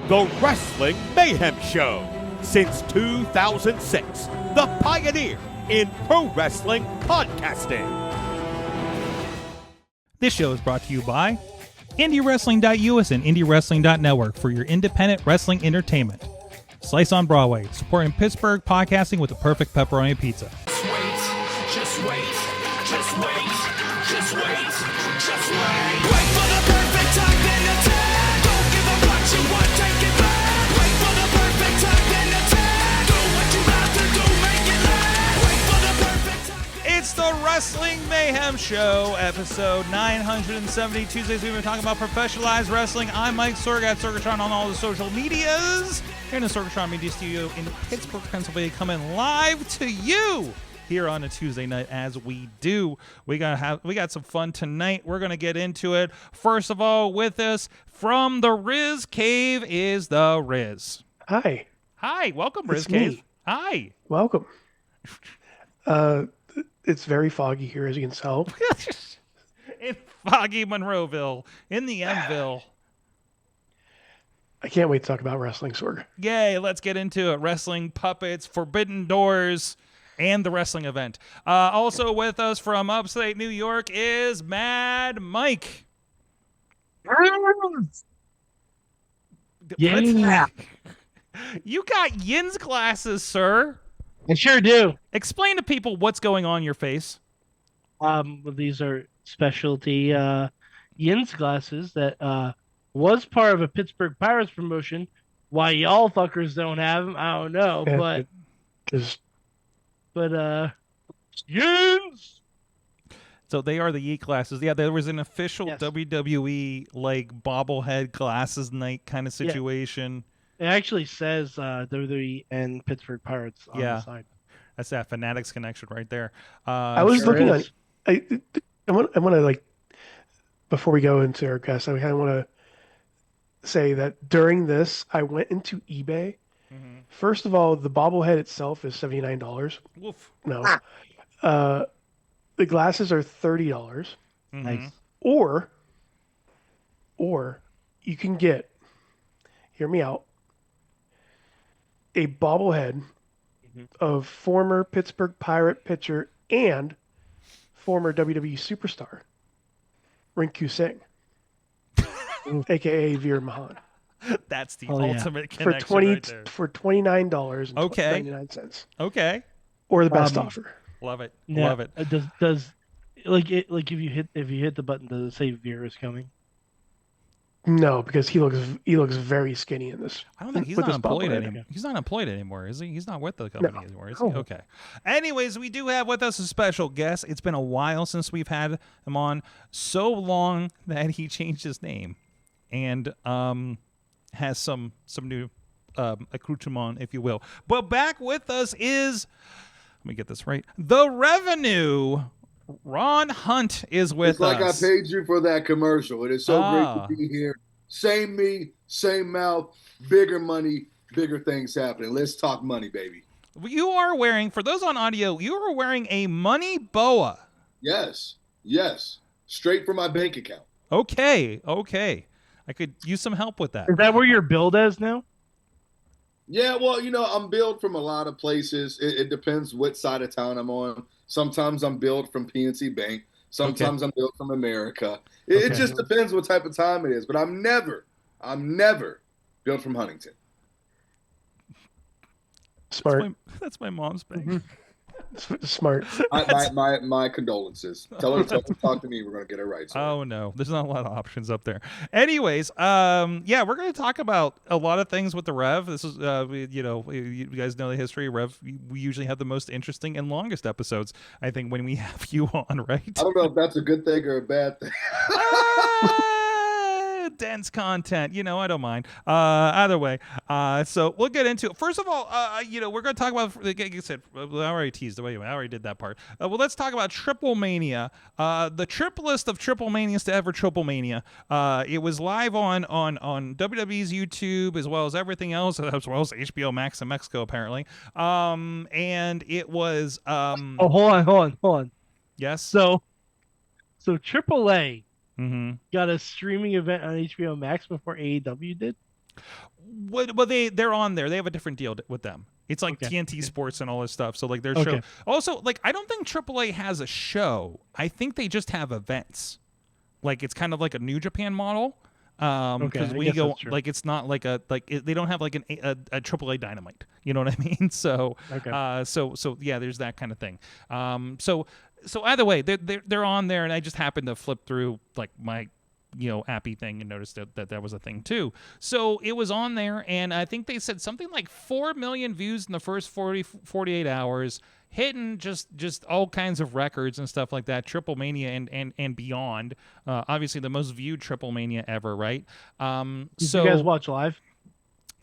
The Wrestling Mayhem Show. Since 2006, the pioneer in pro wrestling podcasting. This show is brought to you by IndieWrestling.us and IndieWrestling.network for your independent wrestling entertainment. Slice on Broadway, supporting Pittsburgh podcasting with the perfect pepperoni pizza. Just wait. Wait for the perfect time, then attack. Don't give up what you want, take it back. Wait for the perfect time, then attack. Do what you have to do, make it last. Wait for the perfect time. It's the Wrestling Mayhem Show, episode 970. Tuesdays, we've been talking about professionalized wrestling. I'm Mike Sorg at Sorgatron on all the social medias. Here in the Sorgatron Media Studio in Pittsburgh, Pennsylvania, coming live to you here on a Tuesday night, as we do. We got some fun tonight. We're gonna get into it. First of all, with us from the Riz Cave is the Riz. Hi. Hi, welcome, Riz It's Cave. me. Hi. Welcome. It's very foggy here, as you can tell. In foggy Monroeville, in the Mville. I can't wait to talk about wrestling, Sorg. Yay, let's get into it. Wrestling, puppets, forbidden doors, and the wrestling event. Also with us from upstate New York is Mad Mike. Yeah, You got Yin's glasses, sir. I sure do. Explain to people what's going on in your face. Well, these are specialty Yin's glasses that was part of a Pittsburgh Pirates promotion. Why y'all fuckers don't have them, I don't know. Yeah, But Yin's. So they are the Yeet glasses. Yeah, there was an official Yes. WWE like bobblehead glasses night kind of situation. It actually says WWE and Pittsburgh Pirates on the side. That's that Fanatics connection right there. I was sure looking is. at. I want to like before we go into our guest, I kind of want to say that during this, I went into eBay. Mhm. First of all, the bobblehead itself is $79. Woof. No, the glasses are $30. Mhm. Nice. Or you can get. Hear me out. A bobblehead of former Pittsburgh Pirate pitcher and former WWE superstar Rinku Singh, aka Veer Mahan, That's the Oh, yeah. ultimate for connection right there. $29 and Okay. 99 cents, Okay. or the best offer. Love it. Now, Love it. Does like if you hit the button, does it say Veer is coming? No, because he looks very skinny in this. I don't think he's with not this employed bobblehead. anymore. He's not employed anymore, is he? He's not with the company anymore, is he? No. Okay. Anyways, we do have with us a special guest. It's been a while since we've had him on. So long that he changed his name and has some new accoutrement, if you will. But back with us is, let me get this right, the Revenue. Ron Hunt is with It's like us. I paid you for that commercial. It is so Ah. great to be here. Same me, same mouth, bigger money, bigger things happening. Let's talk money, baby. You are wearing, for those on audio, you are wearing a money boa. Yes. Straight from my bank account. Okay. I could use some help with that. Is that where you're billed as now? Yeah, well, I'm billed from a lot of places. It depends what side of town I'm on. Sometimes I'm billed from PNC Bank. Sometimes I'm billed from America. It Okay. just depends what type of time it is. But I'm never billed from Huntington. Smart, That's my mom's bank. Mm-hmm. smart. My condolences. Tell her to talk to me. We're gonna get it right. So. Oh no, there's not a lot of options up there. Anyways, yeah, we're going to talk about a lot of things with the Rev. This is, you guys know the history of Rev. We usually have the most interesting and longest episodes, I think, when we have you on, right? I don't know if that's a good thing or a bad thing. Dense content, I don't mind. Either way, so we'll get into it. First of all, we're going to talk about, like I said, I already teased. Wait, I already did that part. Well, let's talk about TripleMania, the triplest of TripleManias to ever TripleMania. It was live on WWE's YouTube as well as everything else, as well as HBO Max in Mexico apparently. And it was Oh, hold on. yes. So AAA Mm-hmm. got a streaming event on HBO Max before AEW did. Well, they're on there. They have a different deal with them. It's like Okay. TNT Sports and all this stuff. So like their Okay. show. Also, like I don't think AAA has a show. I think they just have events. Like it's kind of like a New Japan model. Okay, Because I we guess go that's true. like it's not like they don't have like a AAA Dynamite. You know what I mean? So Okay. so yeah, there's that kind of thing. So either way, they're on there, and I just happened to flip through like my appy thing and noticed that was a thing too. So it was on there, and I think they said something like 4 million views in the first 48 hours, hitting just all kinds of records and stuff like that. TripleMania and beyond. Obviously the most viewed TripleMania ever, right? Did So you guys watch live?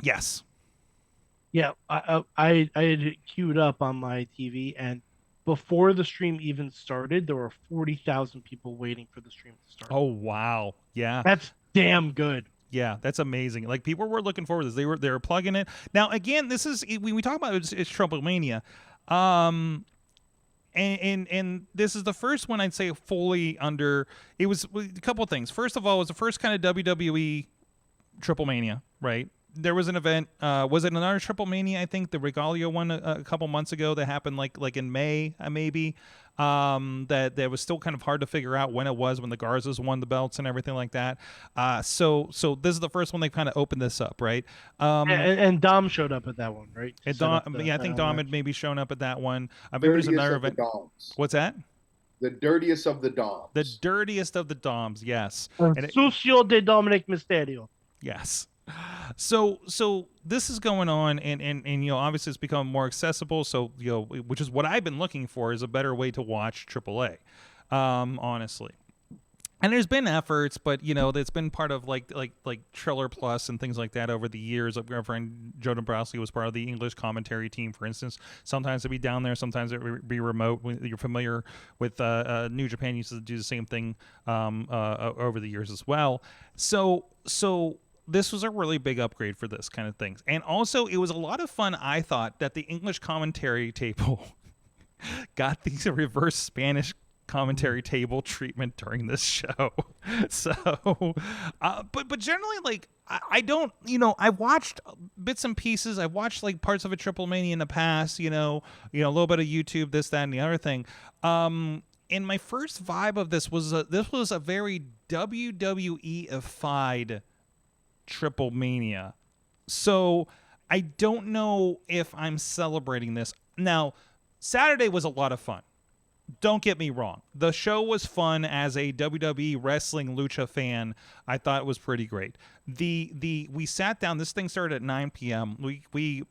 yes. Yeah, I had it queued up on my TV, and before the stream even started, there were 40,000 people waiting for the stream to start. Oh wow. Yeah. That's damn good. Yeah, that's amazing. Like people were looking forward to this. They were plugging it. Now again, this is when we talk about it's TripleMania. And this is the first one I'd say fully under. It was a couple of things. First of all, it was the first kind of WWE TripleMania, right? There was an event. Was it another TripleMania? I think the Regalia one a couple months ago that happened like in May, maybe. That was still kind of hard to figure out when it was when the Garzas won the belts and everything like that. So this is the first one they kind of opened this up, right? And Dom showed up at that one, right? And Set up I think Dom had match. maybe shown up at that one. Maybe there's Dirtiest another of the event. Doms. What's that? The dirtiest of the Doms. The dirtiest of the Doms, yes. And And it- Sucio de Dominic Mysterio. Yes. So this is going on, and obviously it's become more accessible. So which is what I've been looking for, is a better way to watch AAA, honestly. And there's been efforts, but that's been part of like Triller Plus and things like that over the years. Our friend Joe Dombrowski was part of the English commentary team, for instance. Sometimes it'd be down there, sometimes it'd be remote. You're familiar with New Japan used to do the same thing over the years as well. So this was a really big upgrade for this kind of things. And also, it was a lot of fun, I thought, that the English commentary table got the reverse Spanish commentary table treatment during this show. So, but generally, like, I don't, I've watched bits and pieces. I've watched like parts of a TripleMania in the past, a little bit of YouTube, this, that, and the other thing. And my first vibe of this was a very WWE-fied TripleMania. So I don't know if I'm celebrating this. Now, Saturday was a lot of fun. Don't get me wrong. The show was fun. As a WWE wrestling lucha fan, I thought it was pretty great. We sat down. This thing started at 9 p.m. We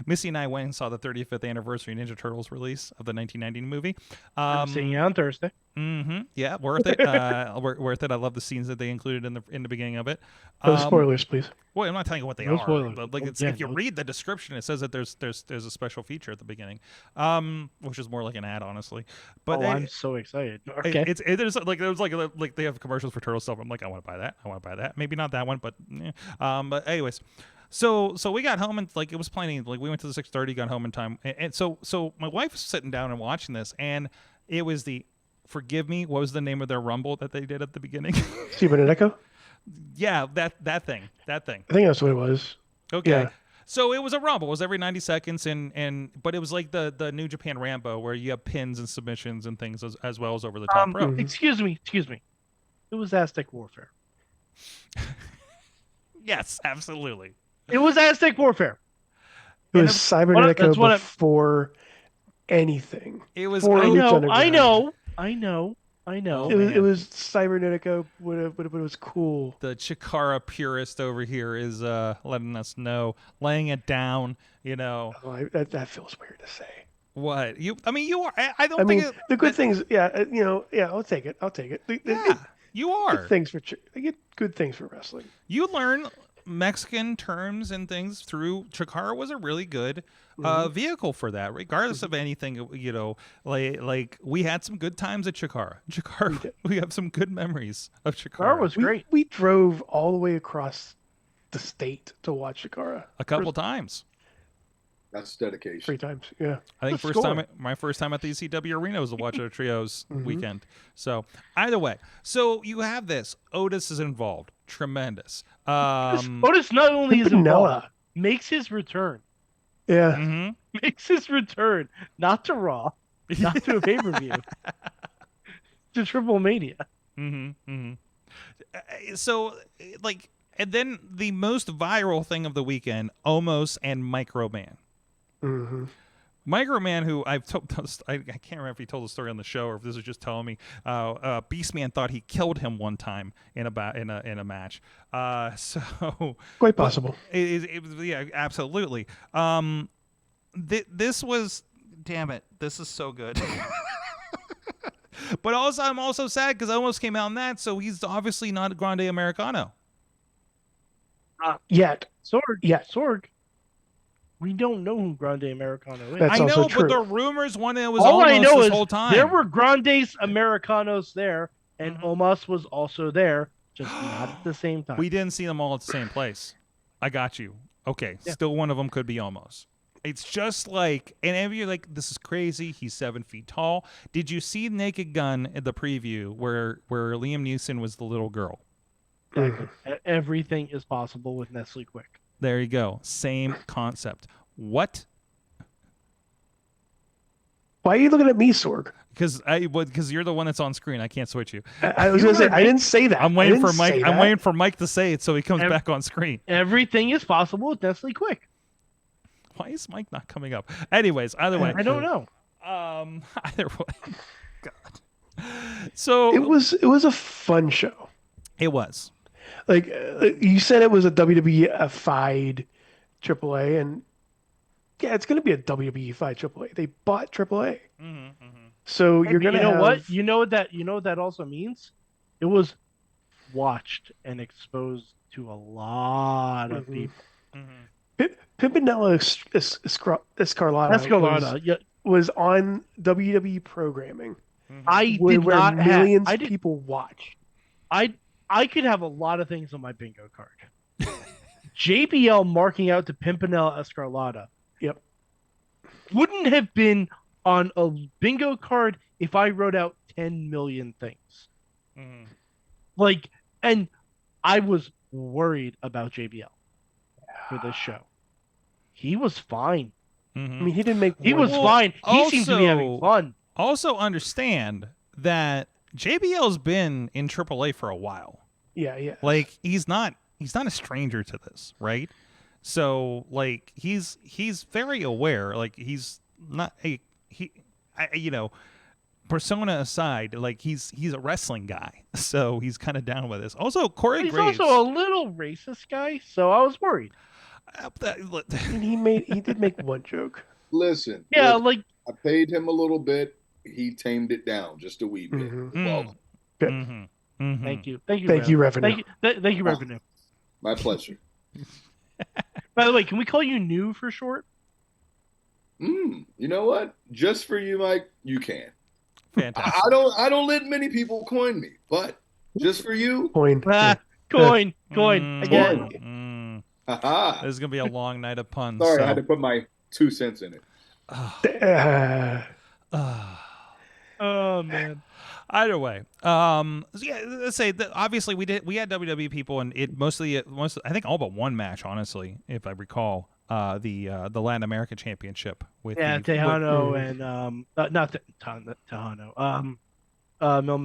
Missy and I went and saw the 35th anniversary Ninja Turtles release of the 1990 movie. I'm seeing you on Thursday. Mm-hmm. Yeah, worth it. Worth it. I love the scenes that they included in the beginning of it. No spoilers, please. Well, I'm not telling you what they No are. spoilers. But like, Yeah, if you no- read the description, it says that there's a special feature at the beginning, which is more like an ad, honestly. But I'm so excited. Okay. it is like there was like they have commercials for turtle stuff. I'm like, I want to buy that. I want to buy that. Maybe not that one, but but anyways. So we got home and like it was plenty. Like we went to the 6:30, got home in time, and so my wife was sitting down and watching this, and it was forgive me, what was the name of their Rumble that they did at the beginning? Steven and Echo? Yeah, that thing. I think that's what it was. Okay. Yeah. So it was a Rumble. It was every 90 seconds, but it was like the New Japan Rambo, where you have pins and submissions and things as well as over the top rope. Excuse me. It was Aztec Warfare. Yes, absolutely. It was Aztec Warfare. It was Cybernetica that's what before anything. It was. For I Lucha know. Underground. Oh, It was Cybernetica, but it was cool. The Chikara purist over here is letting us know, laying it down. Oh, that feels weird to say. What you? I mean, you are. I don't I think mean, the good things. Yeah, yeah. I'll take it. Yeah, you are. Good things for I get good things for wrestling. You learn Mexican terms and things through Chikara was a really good vehicle for that, regardless of anything. Like we had some good times at Chikara. We have some good memories of Chikara. Chikara was great. We drove all the way across the state to watch Chikara a couple times. That's dedication. 3 times. Yeah. I think Score. my first time at the ECW arena was to watch a trios Mhm. weekend. So either way, so you have this. Otis is involved. Tremendous. Otis not only is Pimpinella. involved, makes his return. Yeah. mhm. Makes his return, not to Raw, not to a pay-per-view, to TripleMania. So, like, and then the most viral thing of the weekend, Omos and Microman. Mm-hmm. Microman, who I've told, I can't remember if he told the story on the show or if this is just telling me. Beastman thought he killed him one time in a match. So Quite possible. yeah, absolutely. This was, damn it, this is so good. But also, I'm also sad because I almost came out on that, so he's obviously not a Grande Americano. Yet. Sorg. We don't know who Grande Americano is. That's I also know, true. but the rumors wanted it was All I almost know this is whole time. there were Grandes Americanos there, and Mhm. Omos was also there, just not at the same time. We didn't see them all at the same place. I got you. Okay, Yeah. still one of them could be Omos. It's just like, and if you're like, this is crazy. He's 7 feet tall. Did you see Naked Gun in the preview where Liam Neeson was the little girl? Mhm. Everything is possible with Nestle Quick. There you go. Same concept. What? Why are you looking at me, Sorg? Because you're the one that's on screen. I can't switch you. I was going to say, I didn't say that. I'm I waiting didn't for Mike. say I'm that. waiting for Mike to say it so he comes Ev- back on screen. Everything is possible with Nestle Quick. Why is Mike not coming up? Anyways, either way. I don't know. Either way. God. So It was a fun show. It was. Like you said, it was a WWE-fied AAA, and yeah, it's going to be a WWE-fied AAA. They bought AAA, so you're going to know have what? You know what that also means? It was watched and exposed to a lot of Mhm. people. Pimpinella Escarlata Escalada. Yeah, was on WWE programming I where did not have. millions I of did. people watch. I could have a lot of things on my bingo card. JBL marking out to Pimpinella Escarlata. Yep. Wouldn't have been on a bingo card if I wrote out 10 million things. Like, and I was worried about JBL for this show. He was fine. I mean, he didn't make. He one- was fine. He seemed to be having also- fun. Also understand that JBL's been in AAA for a while. Yeah. Like he's not a stranger to this, right? So like he's very aware. Like he's not persona aside, like he's a wrestling guy, so he's kind of down with this. Also, Corey He's Graves. also a little racist guy, so I was worried. And he did make one joke. Listen. Yeah, listen, like I paid him a little bit. He tamed it down just a wee bit. Mhm. Well, Good. thank you, Thank you, Revenue. thank you, Revenue. my pleasure. By the way, can we call you New for short? You know what? Just for you, Mike, you can. Fantastic. I don't let many people coin me, but just for you, Coin. Coin Mm, again. haha. This is gonna be a long night of puns. Sorry, so. I had to put my 2 cents in it. Oh man. Either way, so yeah, let's say that obviously we had WWE people, and it mostly I think all but one match, honestly, if I recall, the Latin America Championship with Tejano and not Tejano. Mil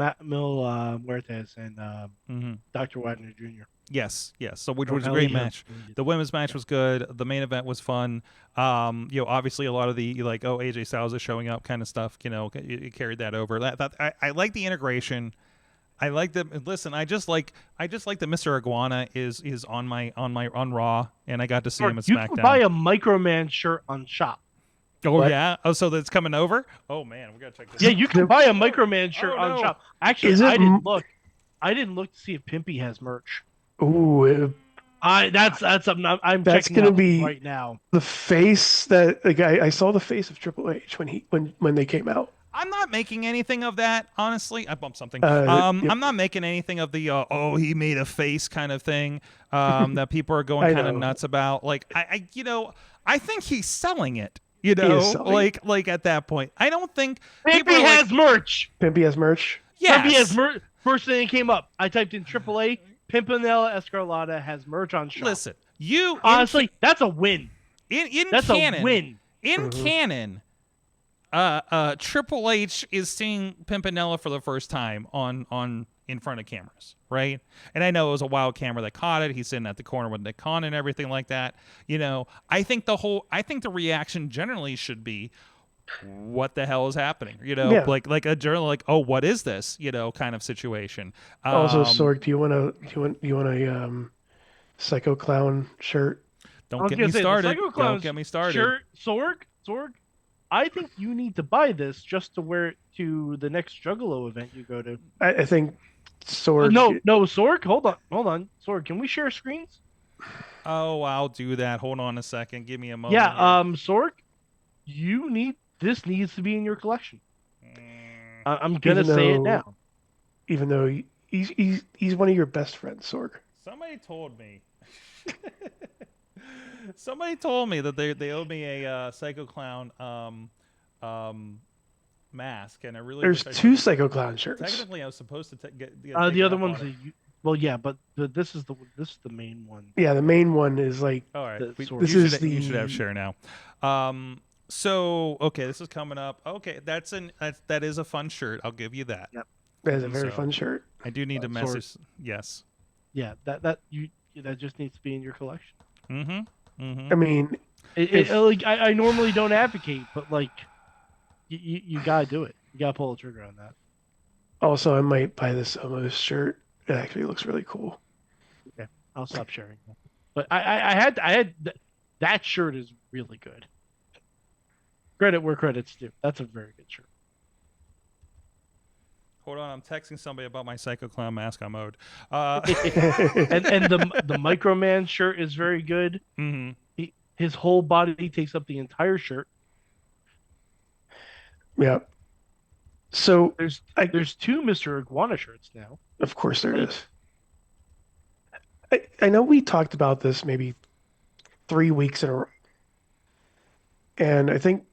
Muertes and Dr. Wagner Jr. Yes. So which was a great match. The women's match was good. The main event was fun. Obviously a lot of the AJ Styles is showing up kind of stuff. It carried that over. I like the integration. I like the listen. I just like that Mr. Iguana is on Raw, and I got to see him at You SmackDown. can buy a Microman shirt on Shop. Oh What? yeah. Oh, so that's coming over. Oh man, we gotta check this. Yeah, out. you can buy a Microman shirt Oh, on no. Shop. Actually, Is it I didn't look. I didn't look to see if Pimpy has merch. Ooh, That's something I'm That's checking gonna out be- right now. the face that I saw the face of Triple H when they came out. I'm not making anything of that, honestly. I bumped something. Yep. I'm not making anything of the he made a face kind of thing that people are going kind of nuts about. Like I think he's selling it. You know, like at that point, I don't think Pimpy has merch. Pimpy has merch. Yes. Pimpy has merch. First thing that came up, I typed in AAA. Pimpinella Escarlata has merch on shop. Listen, honestly, that's a win. That's canon, a win. In canon, Triple H is seeing Pimpinella for the first time on in front of cameras, right? And I know it was a wild camera that caught it. He's sitting at the corner with Nick Khan and everything like that. You know, I think the reaction generally should be, what the hell is happening? You know, like a journal, like, oh, what is this? You know, kind of situation. Also, Sorg, do you want a Psycho Clown shirt? Don't get me started. Don't get me started. Shirt, Sorg. I think you need to buy this just to wear it to the next Juggalo event you go to. I think Sorg. No, Sorg. Hold on, Sorg. Can we share screens? Oh, I'll do that. Hold on a second. Give me a moment. Yeah, Sorg. This needs to be in your collection. I'm gonna say it now. Even though he's one of your best friends, Sorg. Somebody told me. Somebody told me that they owed me a Psycho Clown mask, and I really there's two Psycho Clown shirts. Technically, I was supposed to get the other ones. But this is the main one. Yeah, the main one is like. All right, you should have share now. So okay, this is coming up. Okay, that is a fun shirt. I'll give you that. Yep, that is a very fun shirt. I do need to message. Yes. Yeah, that just needs to be in your collection. I mean, I normally don't advocate, but like, you gotta do it. You gotta pull the trigger on that. Also, I might buy this Omos shirt. It actually looks really cool. Okay, I'll stop sharing. But I had that shirt is really good. Credit where credit's due. That's a very good shirt. Hold on, I'm texting somebody about my Psycho Clown mask I'm owed. And the Microman shirt is very good. Mm-hmm. His whole body takes up the entire shirt. Yeah. So there's two Mr. Iguana shirts now. Of course there is. I know we talked about this maybe 3 weeks in a row. And I think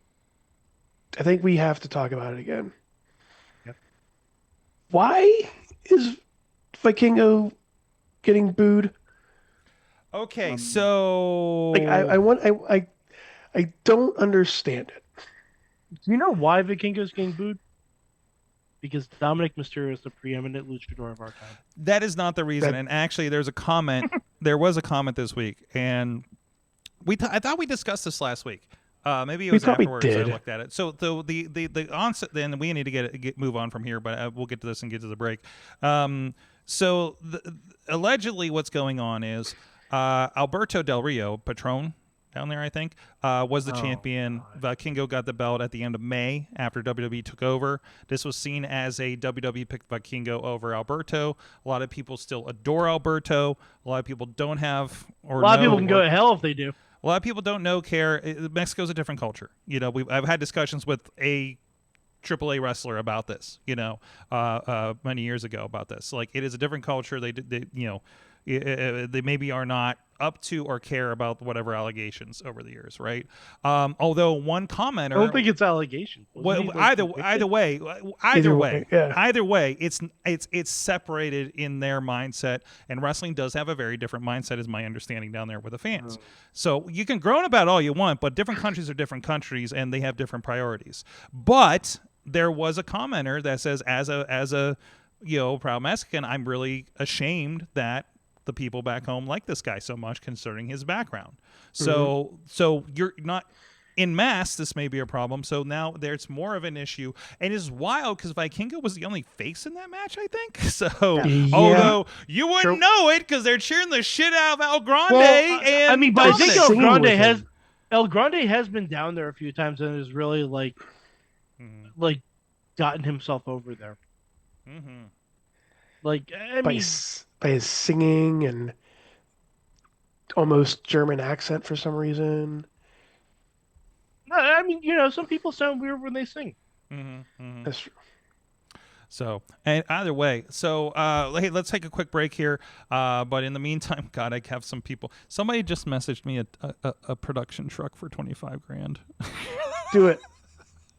we have to talk about it again. Yep. Why is Vikingo getting booed? Okay, so like I don't understand it. Do you know why Vikingo's getting booed? Because Dominic Mysterio is the preeminent luchador of our time. That is not the reason. And actually, there's a comment. There was a comment this week, and I thought we discussed this last week. Maybe it was afterwards I looked at it. So the onset. Then we need to move on from here, but we'll get to this and get to the break. Allegedly, what's going on is Alberto Del Rio, Patron down there, I think, was the champion. Vikingo got the belt at the end of May after WWE took over. This was seen as a WWE picked Vikingo over Alberto. A lot of people still adore Alberto. A lot of people don't have, or a lot of people can go to hell if they do. A lot of people don't know, care. Mexico's a different culture. You know, I've had discussions with a AAA wrestler about this. You know, many years ago about this. Like, it is a different culture. They maybe are not up to or care about whatever allegations over the years, right? Although one commenter, I don't think it's allegations. Either way, it's separated in their mindset, and wrestling does have a very different mindset, is my understanding down there with the fans. So you can groan about all you want, but different countries are different countries, and they have different priorities. But there was a commenter that says, as a proud Mexican, I'm really ashamed that the people back home like this guy so much, concerning his background. So you're not in mass. This may be a problem. So now there's more of an issue, and it's wild because Vikingo was the only face in that match, I think. So although you wouldn't know it because they're cheering the shit out of El Grande. Well, I mean, but I think El Grande has been down there a few times and has really like gotten himself over there. Mm-hmm. Like, by his singing and almost German accent for some reason. I mean, some people sound weird when they sing. That's true. So, and either way, so hey, let's take a quick break here. But in the meantime, God, I have some people. Somebody just messaged me a production truck for $25,000. Do it.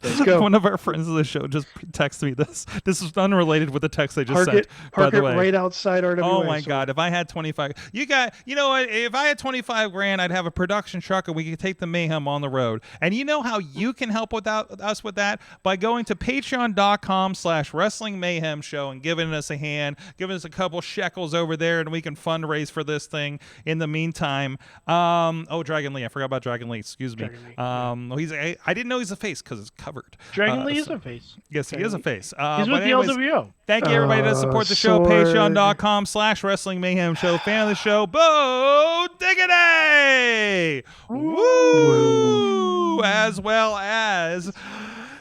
Let's go. One of our friends of the show just texted me this. This is unrelated with the text I just sent. Park by the it way, right outside RWA. oh my God! If I had 25, you know what? If I had $25,000, I'd have a production truck and we could take the Mayhem on the road. And you know how you can help us with that by going to Patreon.com/Wrestling Mayhem Show and giving us a hand, giving us a couple shekels over there, and we can fundraise for this thing. In the meantime, Dragon Lee, I forgot about Dragon Lee. Excuse me. I didn't know he's a face because it's covered. Dragon Lee is a face. Yes, he is a face. He's with the LWO. Thank you, everybody, that support the show. Patreon.com/Wrestling Mayhem Show. Fan of the show, Bo Diggity! Woo! As well as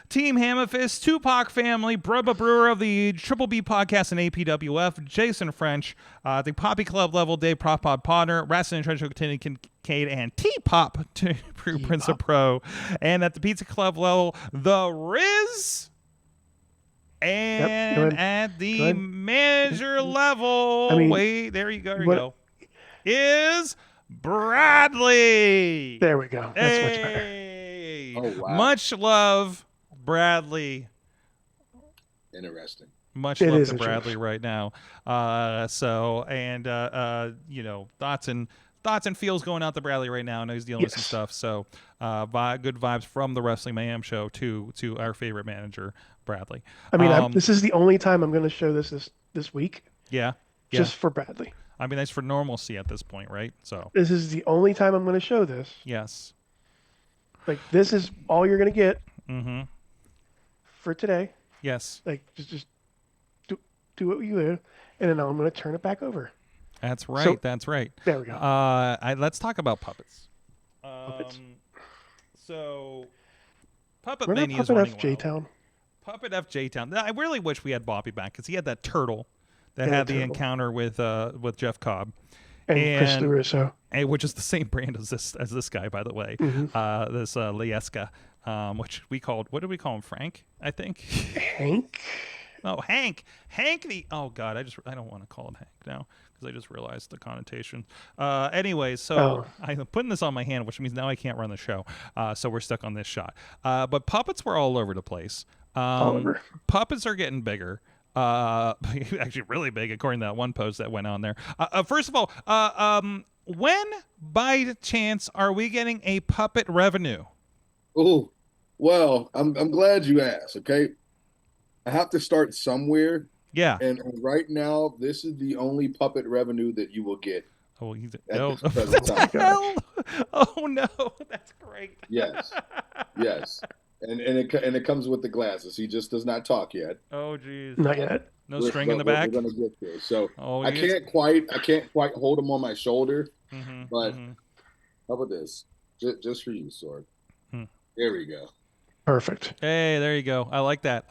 Team Hammerfist, Tupac family, Brubba Brewer of the Triple B podcast and APWF, Jason French, the Poppy Club level, Dave Prop Pod Podner, Wrestling Trench Kincaid, and T-Pop to Prince of Pro. And at the Pizza Club level, the Riz. And at the manager level, wait, there you go, is Bradley. There we go. That's much better. Oh, wow. Much love, Bradley. Interesting. Much love to Bradley right now. Thoughts and feels going out to Bradley right now. I know he's dealing with some stuff. So good vibes from the Wrestling Mayhem Show to our favorite manager, Bradley. I mean, this is the only time I'm going to show this week. Yeah. Just for Bradley. I mean, that's for normalcy at this point, right? So this is the only time I'm going to show this. Yes. Like, this is all you're going to get for today. Yes. Like, just do what you do, and then I'm going to turn it back over. That's right. So, that's right. There we go. Let's talk about puppets. So, Puppet Mania is running Puppet FJ-Town. Puppet FJ-Town. I really wish we had Bobby back because he had that turtle that had the encounter with Jeff Cobb and Chris LaRusso, which is the same brand as this guy, by the way. This Lieska, which we called, what did we call him? Frank, I think. Hank. No, Hank. Hank the. Oh God, I don't want to call him Hank now because I just realized the connotation. Anyway, so I'm putting this on my hand, which means now I can't run the show. So we're stuck on this shot. But puppets were all over the place. All over. Puppets are getting bigger. Actually, really big, according to that one post that went on there. First of all, when by chance are we getting a puppet revenue? Oh, well, I'm glad you asked. Okay. I have to start somewhere. Yeah. And right now, this is the only puppet revenue that you will get. Oh, at this present time. Oh no, that's great. Yes. And it comes with the glasses. He just does not talk yet. Oh geez. Not yet. No string in the back. We're gonna get there. So I can't quite hold him on my shoulder. But how about this? Just for you, Sorg. There we go. Perfect. Hey, there you go. I like that.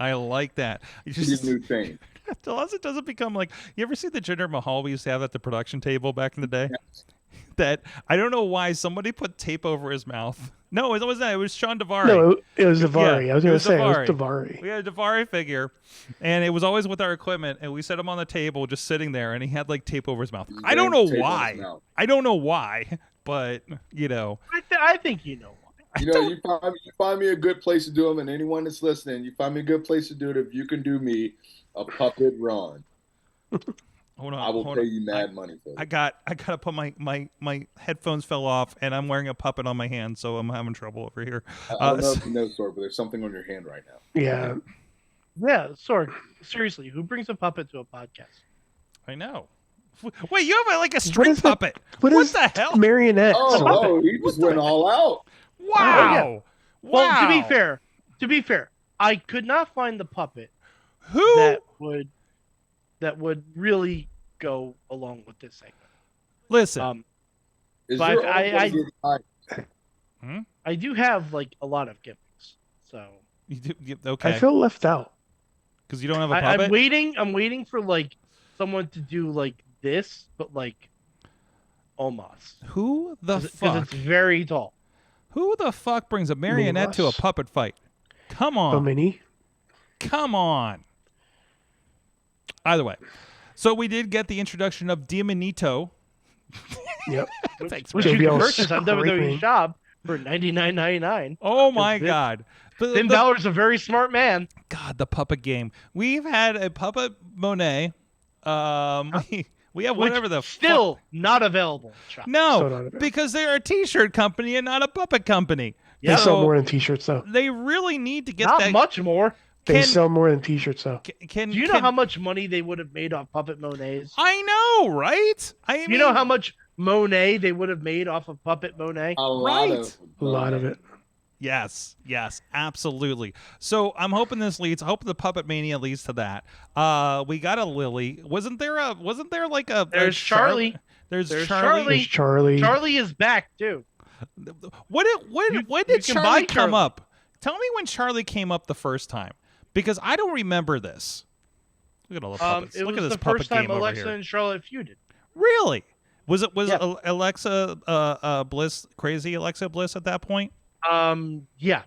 You just new thing. Unless it doesn't become like, you ever see the Jinder Mahal we used to have at the production table back in the day? Yes. That I don't know why somebody put tape over his mouth. No, it wasn't that. It was Sean Daivari. No, it was Daivari. Yeah, I was going to say it was Daivari. We had a Daivari figure, and it was always with our equipment, and we set him on the table just sitting there, and he had like tape over his mouth. I don't know why. But you know. I think you know. You find me a good place to do them, and anyone that's listening, you find me a good place to do it. If you can do me a puppet run, I will pay you mad money for it. I gotta put my headphones fell off, and I'm wearing a puppet on my hand, so I'm having trouble over here. I don't know if you know, Sorg, but there's something on your hand right now. Yeah. Yeah, Sorg. Seriously, who brings a puppet to a podcast? I know. Wait, you have like a string puppet? What the hell? Marionette. Oh, he just went all out. Wow. Well, to be fair, I could not find the puppet that would really go along with this segment. Listen, but I do have like a lot of gimmicks, so you do, okay. I feel left out because you don't have a puppet. I'm waiting for like someone to do like this, but like almost. Who the fuck? Because it's very tall. Who the fuck brings a marionette to a puppet fight? Come on. Domini. Come on. Either way. So we did get the introduction of Demonito. Yep. Thanks, Which Rick. you can JBL purchase on WWE screaming. Shop for $99.99. Oh my Vince- God. Finn Balor's a very smart man. God, the puppet game. We've had a puppet Monet. We have Which whatever the still fuck. not available. Shop. Still not No, available. because they're a T-shirt company and not a puppet company. They Yeah. sell So more than T-shirts, though. they really need to get Not that. much more. They Can, sell more than T-shirts, though. can, Do you know can- how much money they would have made off Puppet Monets? I know, right? I mean, You know how much Monet they would have made off of Puppet Monet? A lot Right. of A lot of it. Yes, absolutely. So I'm hoping this leads. I hope the Puppet Mania leads to that. We got a Lily. Wasn't there like a? There's Charlie. There's There's Charlie. There's Charlie. Charlie is back too. When You did can Charlie buy come Charlie. up? Tell me when Charlie came up the first time, because I don't remember this. Look at all the puppets. It Look was at this the puppet first time game over Alexa here. and Charlotte feuded. Really? Was Yeah. Alexa Bliss crazy Alexa Bliss at that point? Yeah.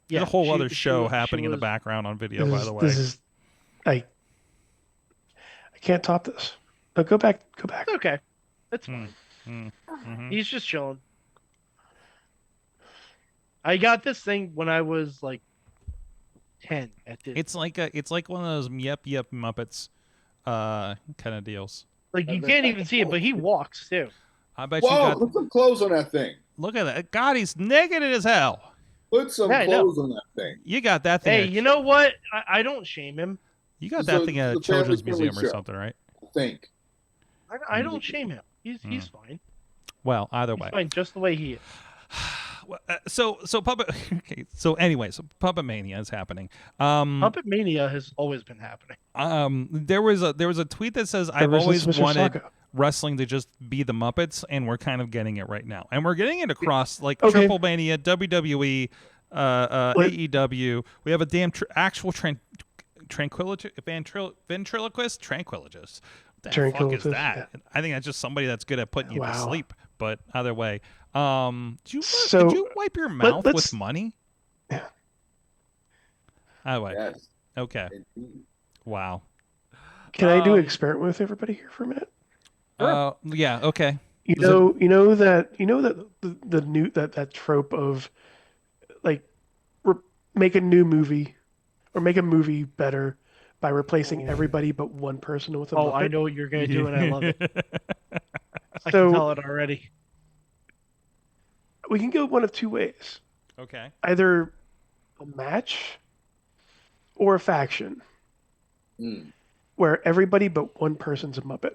There's a whole she- other she show was- she happening in the was- background on video, This by is, the way. this is, I can't top this. No, go back. It's okay. That's Hmm. fine. Mhm. He's just chilling. I got this thing when I was like 10 at this. It's like one of those yep Muppets kind of deals. Like you can't even see it, but he walks too. I bet you Whoa, got. put some clothes on that thing. Look at that. God, he's naked as hell. Put some Yeah, I know. clothes on that thing. You got that thing. Hey, at- you know what? I don't shame him. you got So that thing at a it's a children's family-friendly museum or show. something, right? I think. I don't shame him. He's Hmm. fine. Well, either He's way. fine just the way he is. So puppet. Okay. So anyway, so Puppet Mania is happening. Puppet Mania has always been happening. There was a tweet that says I've Ever always since Mr. wanted Socko. wrestling to just be the Muppets, and we're kind of getting it right now, and we're getting it across like Okay. TripleMania, WWE, AEW. We have a damn actual ventriloquist. What the fuck is Tranquilitist, that? yeah. I think that's just somebody that's good at putting you to Wow. sleep. But either way, did So, you wipe your mouth let's- with money? Yeah. Either way, Yes. okay. Indeed. Wow. Can I do an Um, experiment with everybody here for a minute? Yeah. Okay. You Was it- know that the new that trope of like make a new movie or make a movie better by replacing everybody but one person with a Oh, Muppet. I know what you're gonna do, and I love it. I So- can tell it already. We can go one of two ways: Okay. either a match or a faction Mm. where everybody but one person's a Muppet.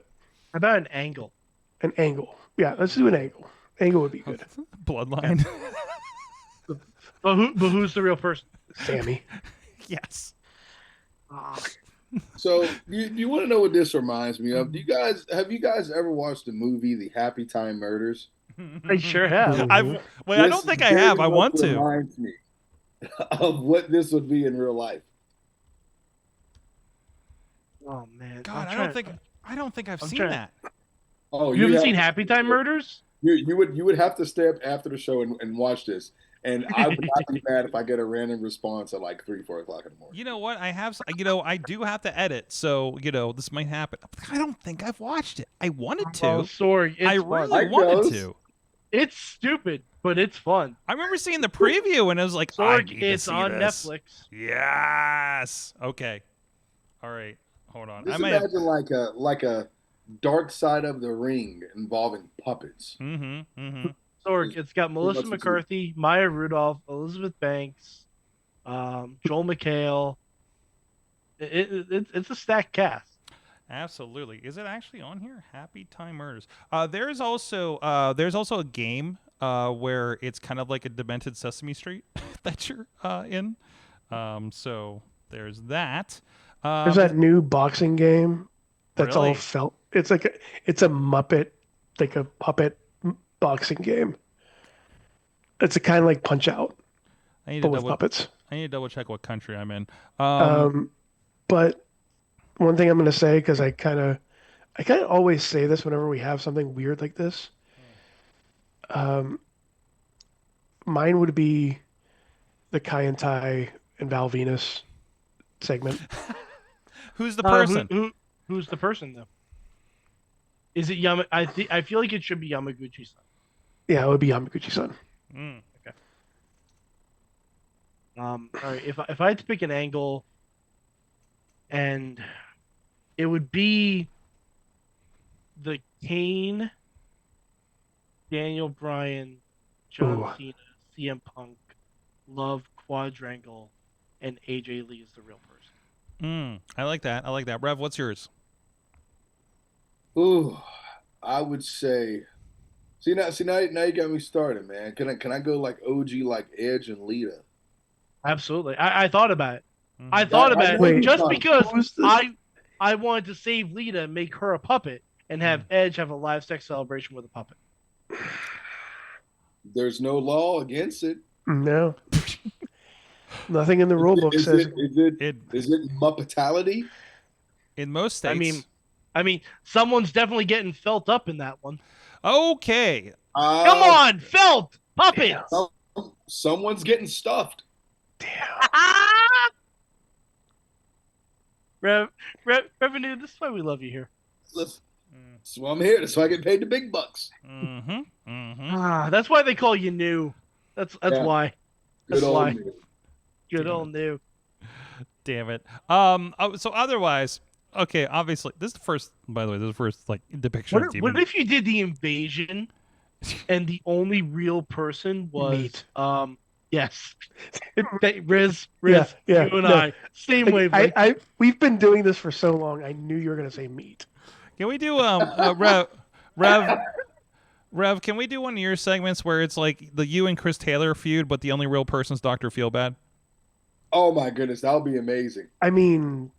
How about an angle? An angle. Yeah, let's do an angle. Angle would be good. Bloodline. But who's the real person? Sammy. Yes. So you want to know what this reminds me of? Have you guys ever watched the movie The Happy Time Murders? I sure have. I This don't think I very have. I much want to. Reminds me of what this would be in real life. Oh man. God, I'm I don't think I've I'm seen trying- that. Oh, You haven't have- seen Happy Time Murders? You would have to stay up after the show and watch this, and I would not be mad if I get a random response at like 3-4 o'clock in the morning. You know what? I do have to edit, so this might happen. I don't think I've watched it. I wanted to. Oh, sorry. It's I fun. really Mike wanted knows. to. It's stupid, but it's fun. I remember seeing the preview and I was like, I Sorg, need to it's see on this. Netflix. Yes. Okay. All right. Hold on. Just I might have. imagine like a Dark Side of the Ring involving puppets. Mm-hmm. Sorg, it's got Melissa much to see. McCarthy, Maya Rudolph, Elizabeth Banks, Joel McHale. It's a stacked cast. Absolutely. Is it actually on here? Happy Time Murders. There's also a game where it's kind of like a demented Sesame Street that you're in. So there's that. There's that new boxing game that's Really? all felt. It's a Muppet, like a puppet boxing game. It's a kind of like Punch Out, I need but to with double. puppets. I need to double check what country I'm in. But one thing I'm going to say, because I kind of always say this whenever we have something weird like this. Mine would be the Kai and Tai and Val Venus segment. Who's the person? Who's the person though? Is it I feel like it should be Yamaguchi-san. Yeah, it would be Yamaguchi-san. Okay. All right. If I had to pick an angle, and it would be the Kane, Daniel Bryan, John Cena, CM Punk, Love quadrangle, and AJ Lee is the real person. I like that. Rev, what's yours? Ooh, I would say. See now you got me started, man. Can I go like OG like Edge and Lita? Absolutely. I thought about it. I thought about it just because I wanted to save Lita and make her a puppet and have Edge have a live sex celebration with a puppet. There's no law against it. No. Nothing in the rule book says. Is it Muppetality? In most states. I mean, someone's definitely getting felt up in that one. Okay. Come on, felt puppets. Someone's getting stuffed. Revenue. This is why we love you here. Listen, that's why I'm here. That's why I get paid the big bucks. That's why they call you new. That's why. That's why. Good old new. Damn it. So otherwise, okay. Obviously, this is the first. By the way, this is the first like depiction. What if you did the invasion, and the only real person was Meat. Yes, Riz, Yeah, you and I, same wavelength. We've been doing this for so long. I knew you were going to say meat. Can we do Rev? Can we do one of your segments where it's like the you and Chris Taylor feud, but the only real person's Dr. Feelbad? Oh my goodness, that would be amazing. I mean,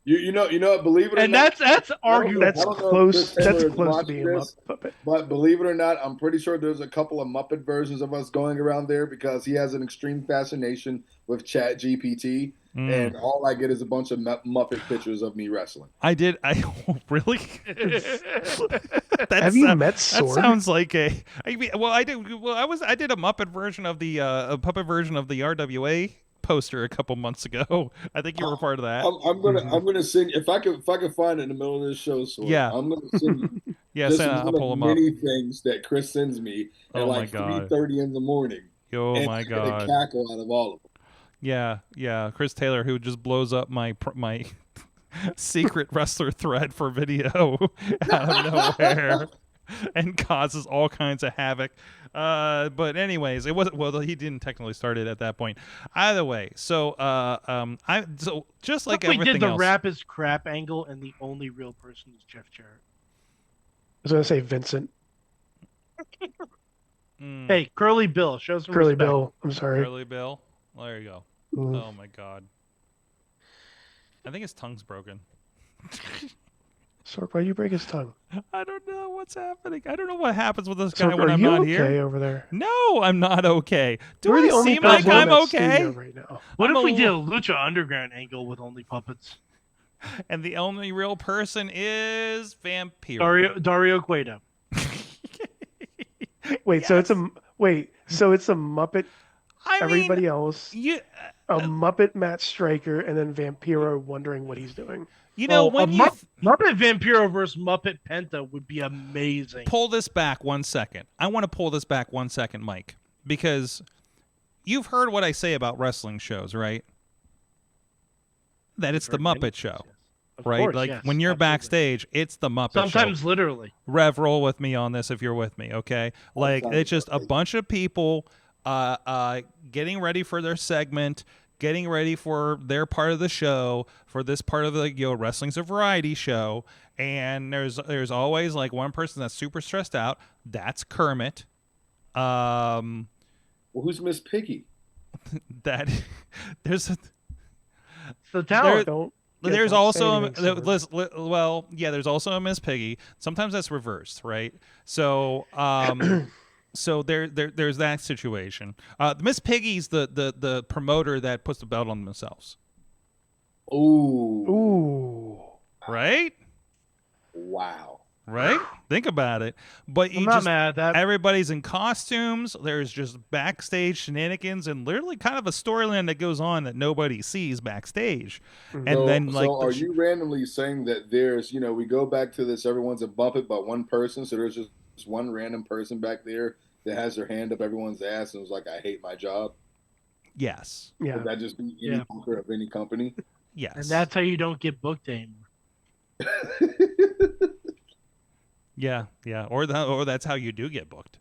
you know, believe it or and not, that's arguable. That's close. That's close to being a puppet. But believe it or not, I'm pretty sure there's a couple of Muppet versions of us going around there because he has an extreme fascination with Chat GPT, and all I get is a bunch of Muppet pictures of me wrestling. I really. Have you met Sword? That sounds like a. I did a Muppet version of the a puppet version of the RWA poster a couple months ago. I think you were part of that. I'm gonna sing if I can find it in the middle of this show. So yeah, I'm gonna sing. Yeah, I'll pull them many things that Chris sends me at like 3:30 in the morning. Oh my god! Cackle out of all of them. Yeah. Chris Taylor, who just blows up my secret wrestler thread for video out of nowhere and causes all kinds of havoc. But anyways, it wasn't. Well, he didn't technically start it at that point. Either way, so just like everything we did the else, rap is crap angle, and the only real person is Jeff Jarrett. I was going to say Vincent. Hey, Curly Bill, show some Curly respect. Bill. I'm sorry. Curly Bill. Well, there you go. Oh my god. I think his tongue's broken. Sork, why do you break his tongue? I don't know what's happening. I don't know what happens with this guy Sork, when I'm not okay here. Over there? No, I'm not okay. Do We're the I only seem like people in I'm that okay? studio right now. What if we did a Lucha Underground angle with only puppets? And the only real person is Vampiro. Dario Cueto. Wait, so it's a Muppet. Everybody else. A Muppet Matt Stryker, and then Vampiro wondering what he's doing. You know, Muppet Vampiro versus Muppet Penta would be amazing. Pull this back 1 second. I want to pull this back 1 second, Mike, because you've heard what I say about wrestling shows, right? That it's the Muppet Show, right? Course, like yes, when you're absolutely. backstage, it's the Muppet Show. Sometimes literally. Rev, roll with me on this if you're with me, okay? Like it's just a bunch of people getting ready for their segment, getting ready for their part of the show, for this part of the wrestling's a variety show, and there's always like one person that's super stressed out. That's Kermit. Well, who's Miss Piggy? That there's the talent. There's also there's also a Miss Piggy. Sometimes that's reversed, right? So so there's that situation. Miss Piggy's the promoter that puts the belt on themselves. Ooh. Ooh. Right? Wow. Right? Think about it. But I'm not mad at that. Everybody's in costumes. There's just backstage shenanigans and literally kind of a storyline that goes on that nobody sees backstage. And then are you randomly saying that there's, we go back to this, everyone's a Muppet but one person, so there's just one random person back there that has their hand up everyone's ass and was like, I hate my job? Yes. Yeah. Would that just be any booker of any company? Yes. And that's how you don't get booked anymore. Yeah. Or that's how you do get booked.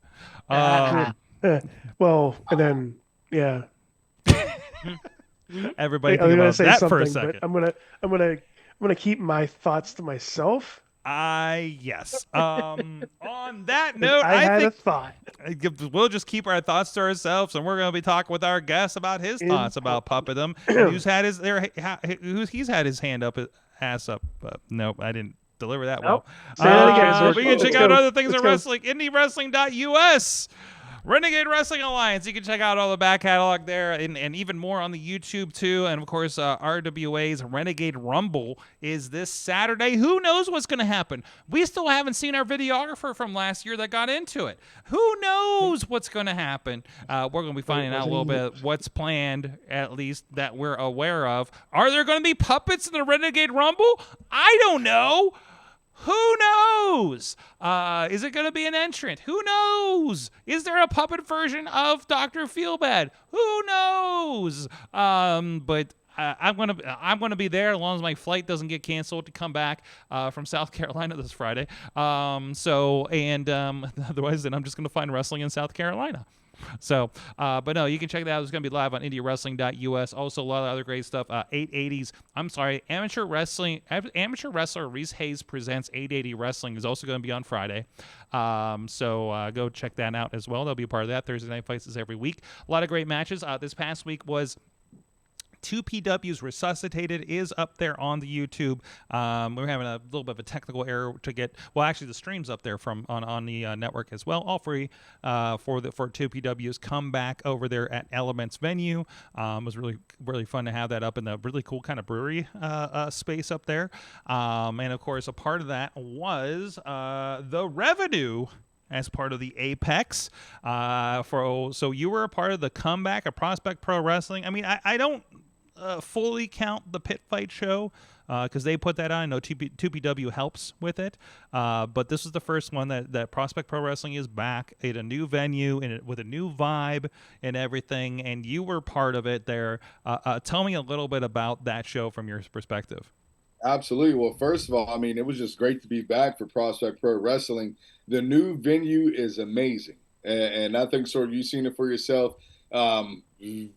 Well, and then Everybody I was think gonna about say that something, for a but second. I'm gonna keep my thoughts to myself. Yes. On that note, I had think a thought. we'll just keep our thoughts to ourselves, and we're going to be talking with our guest about his thoughts about puppetdom. And he's had his hand up, ass up. Nope, I didn't deliver that well. Say that again. We can check out other things at go. wrestling, IndieWrestling.us. Renegade Wrestling Alliance. You can check out all the back catalog there and even more on the YouTube too. And of course, RWA's Renegade Rumble is this Saturday. Who knows what's going to happen? We still haven't seen our videographer from last year that got into it. Who knows what's going to happen? We're going to be finding out a little bit what's planned, at least that we're aware of. Are there going to be puppets in the Renegade Rumble? I don't know. Who knows? Is it going to be an entrant? Who knows? Is there a puppet version of Dr. Feelbad? Who knows? But I'm gonna be there as long as my flight doesn't get canceled to come back from South Carolina this Friday. Otherwise, then I'm just gonna find wrestling in South Carolina. So, but no, you can check that out. It's going to be live on IndieWrestling.us. Also, a lot of other great stuff. Amateur wrestler Reese Hayes presents 880 Wrestling is also going to be on Friday. So go check that out as well. They'll be a part of that. Thursday night fights is every week. A lot of great matches. This past week was 2PW's Resuscitated is up there on the YouTube. We're having a little bit of a technical error to get. Well, actually, the stream's up there on the network as well, all free for 2PW's comeback over there at Elements Venue. It was really fun to have that up in the really cool kind of brewery space up there. And of course, a part of that was the revenue as part of the Apex. So you were a part of the comeback of Prospect Pro Wrestling. I mean, I don't fully count the Pit Fight show because they put that on. I know 2PW helps with it, but this is the first one that Prospect Pro Wrestling is back at a new venue and with a new vibe and everything, and you were part of it there. Tell me a little bit about that show from your perspective. Absolutely. Well, first of all, I mean, it was just great to be back for Prospect Pro Wrestling. The new venue is amazing, and I think, sort of, you've seen it for yourself.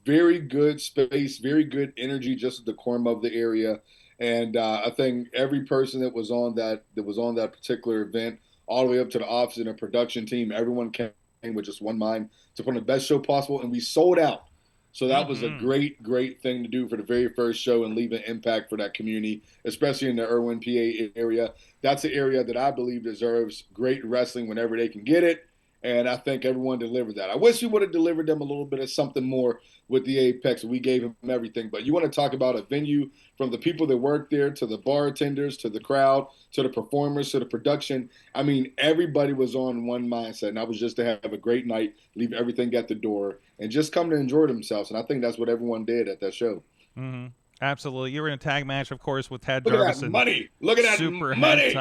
Very good space, very good energy, just at the corner of the area. And I think every person that was on that particular event, all the way up to the office and the production team, everyone came with just one mind to put on the best show possible, and we sold out. So that was a great, great thing to do for the very first show and leave an impact for that community, especially in the Irwin, PA area. That's an area that I believe deserves great wrestling whenever they can get it. And I think everyone delivered that. I wish we would have delivered them a little bit of something more with the Apex. We gave them everything. But you want to talk about a venue, from the people that work there to the bartenders to the crowd to the performers to the production. I mean, everybody was on one mindset. And that was just to have a great night, leave everything at the door, and just come to enjoy themselves. And I think that's what everyone did at that show. Mm-hmm. Absolutely. You were in a tag match, of course, with Tad Look Jarvis. At that money. Look at that super money.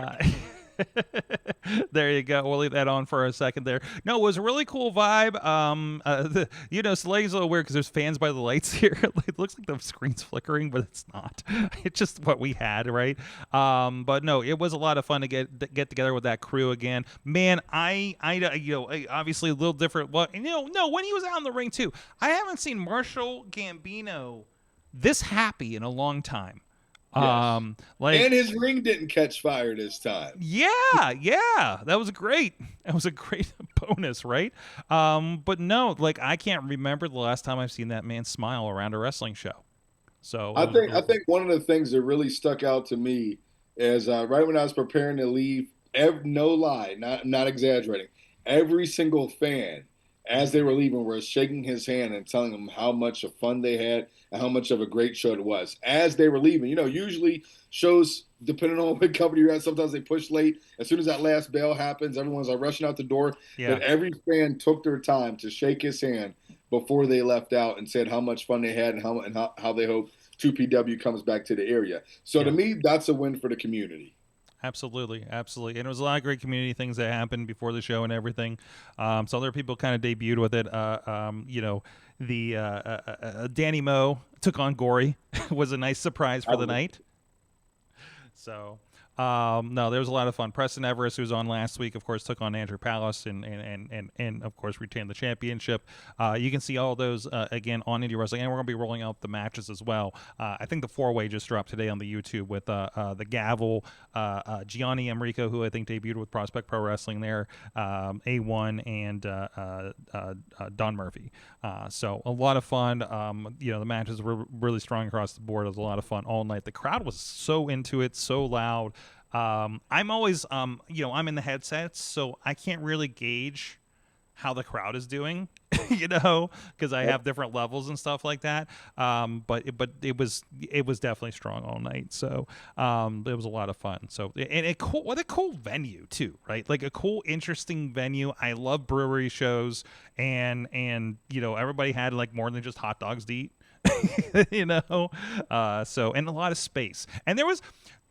There you go. We'll leave that on for a second there. No, it was a really cool vibe. Slay's a little weird because there's fans by the lights here. It looks like the screen's flickering, but it's not. It's just what we had, right? But no, it was a lot of fun to get together with that crew again. Man, I obviously a little different. When he was out in the ring too, I haven't seen Marshall Gambino this happy in a long time. Yes. And his ring didn't catch fire this time. Yeah, that was great. That was a great bonus, right? But no, I can't remember the last time I've seen that man smile around a wrestling show. So I think one of the things that really stuck out to me is right when I was preparing to leave. No lie, not exaggerating. Every single fan as they were leaving, were shaking his hand and telling him how much of fun they had and how much of a great show it was. As they were leaving, usually shows, depending on what company you're at, sometimes they push late. As soon as that last bell happens, everyone's like rushing out the door. Yeah. But every fan took their time to shake his hand before they left out and said how much fun they had and how they hope 2PW comes back to the area. So to me, that's a win for the community. Absolutely. And it was a lot of great community things that happened before the show and everything. So other people kind of debuted with it. Danny Moe took on Gory was a nice surprise for the night. So no, there was a lot of fun. Preston Everest, who was on last week, of course, took on Andrew Palace and of course retained the championship. You can see all those again on Indie Wrestling, and we're going to be rolling out the matches as well. I think the 4-way just dropped today on the YouTube with the Gavel, Gianni Enrico, who I think debuted with Prospect Pro Wrestling there, A1, and Don Murphy. So a lot of fun. The matches were really strong across the board. It was a lot of fun all night. The crowd was so into it, so loud. I'm always, I'm in the headsets, so I can't really gauge how the crowd is doing, because I have different levels and stuff like that. But it was definitely strong all night. So it was a lot of fun. So what a cool venue too, right? Like a cool, interesting venue. I love brewery shows, and everybody had like more than just hot dogs to eat, So, and a lot of space, and there was.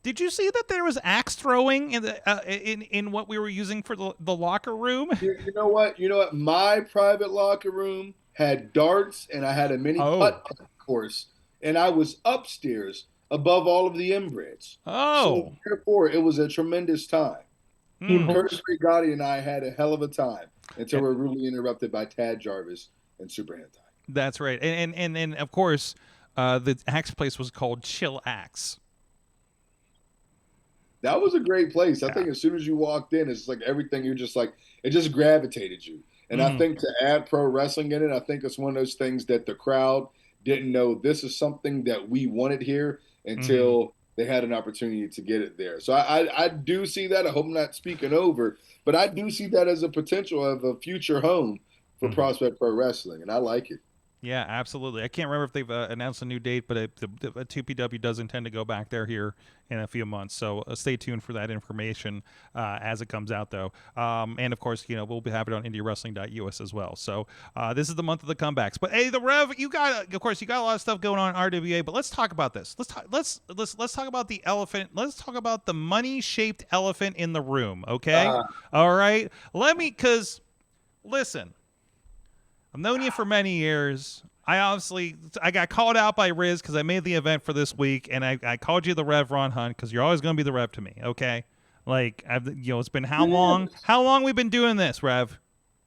Did you see that there was axe throwing in what we were using for the locker room? You know what? My private locker room had darts, and I had a mini putt course, and I was upstairs above all of the inbreds. So therefore, it was a tremendous time. Curtis Gotti and I had a hell of a time until we were rudely interrupted by Tad Jarvis and Super Hentai. That's right, and then of course, the axe place was called Chill Axe. That was a great place. I think as soon as you walked in, it's like everything, you're just like, it just gravitated you. And I think to add pro wrestling in it, I think it's one of those things that the crowd didn't know this is something that we wanted here until they had an opportunity to get it there. So I do see that. I hope I'm not speaking over, but I do see that as a potential of a future home for Prospect Pro Wrestling, and I like it. Yeah, absolutely. I can't remember if they've announced a new date, but 2PW does intend to go back there here in a few months. So stay tuned for that information as it comes out, though. And, of course, we'll be having it on IndieWrestling.us as well. So this is the month of the comebacks. But, hey, the Rev, you got a lot of stuff going on in RWA, but let's talk about this. Let's talk about the elephant. Let's talk about the money-shaped elephant in the room, okay? All right? Because, listen. I've known you for many years. I got called out by Riz because I made the event for this week, and I called you the Rev Ron Hunt because you're always going to be the Rev to me, okay? Like, it's been how long? How long we been doing this, Rev?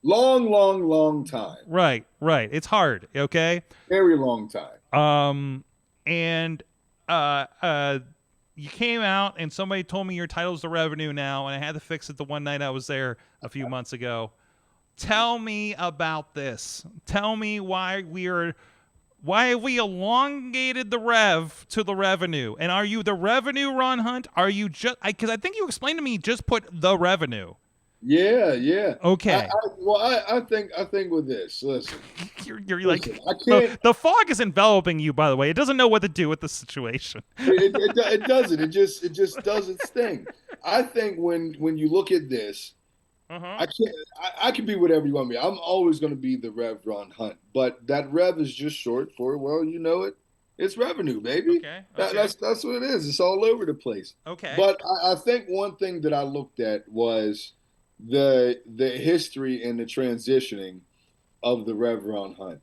Long time. Right. It's hard, okay? Very long time. And you came out, and somebody told me your title's the Revenue now, and I had to fix it the one night I was there a few months ago. Tell me about this. Tell me why have we elongated the Rev to the Revenue? And are you the Revenue, Ron Hunt? Are you just because I think you explained to me just put the Revenue. Yeah. Okay. I think with this, listen. You're like the fog is enveloping you. By the way, it doesn't know what to do with the situation. It doesn't. It just does its thing. I think when you look at this. I can be whatever you want me. I'm always going to be the Rev Ron Hunt, but that Rev is just short for it's Revenue, baby. Okay. That's what it is. It's all over the place. Okay. But I think one thing that I looked at was the history and the transitioning of the Rev Ron Hunt.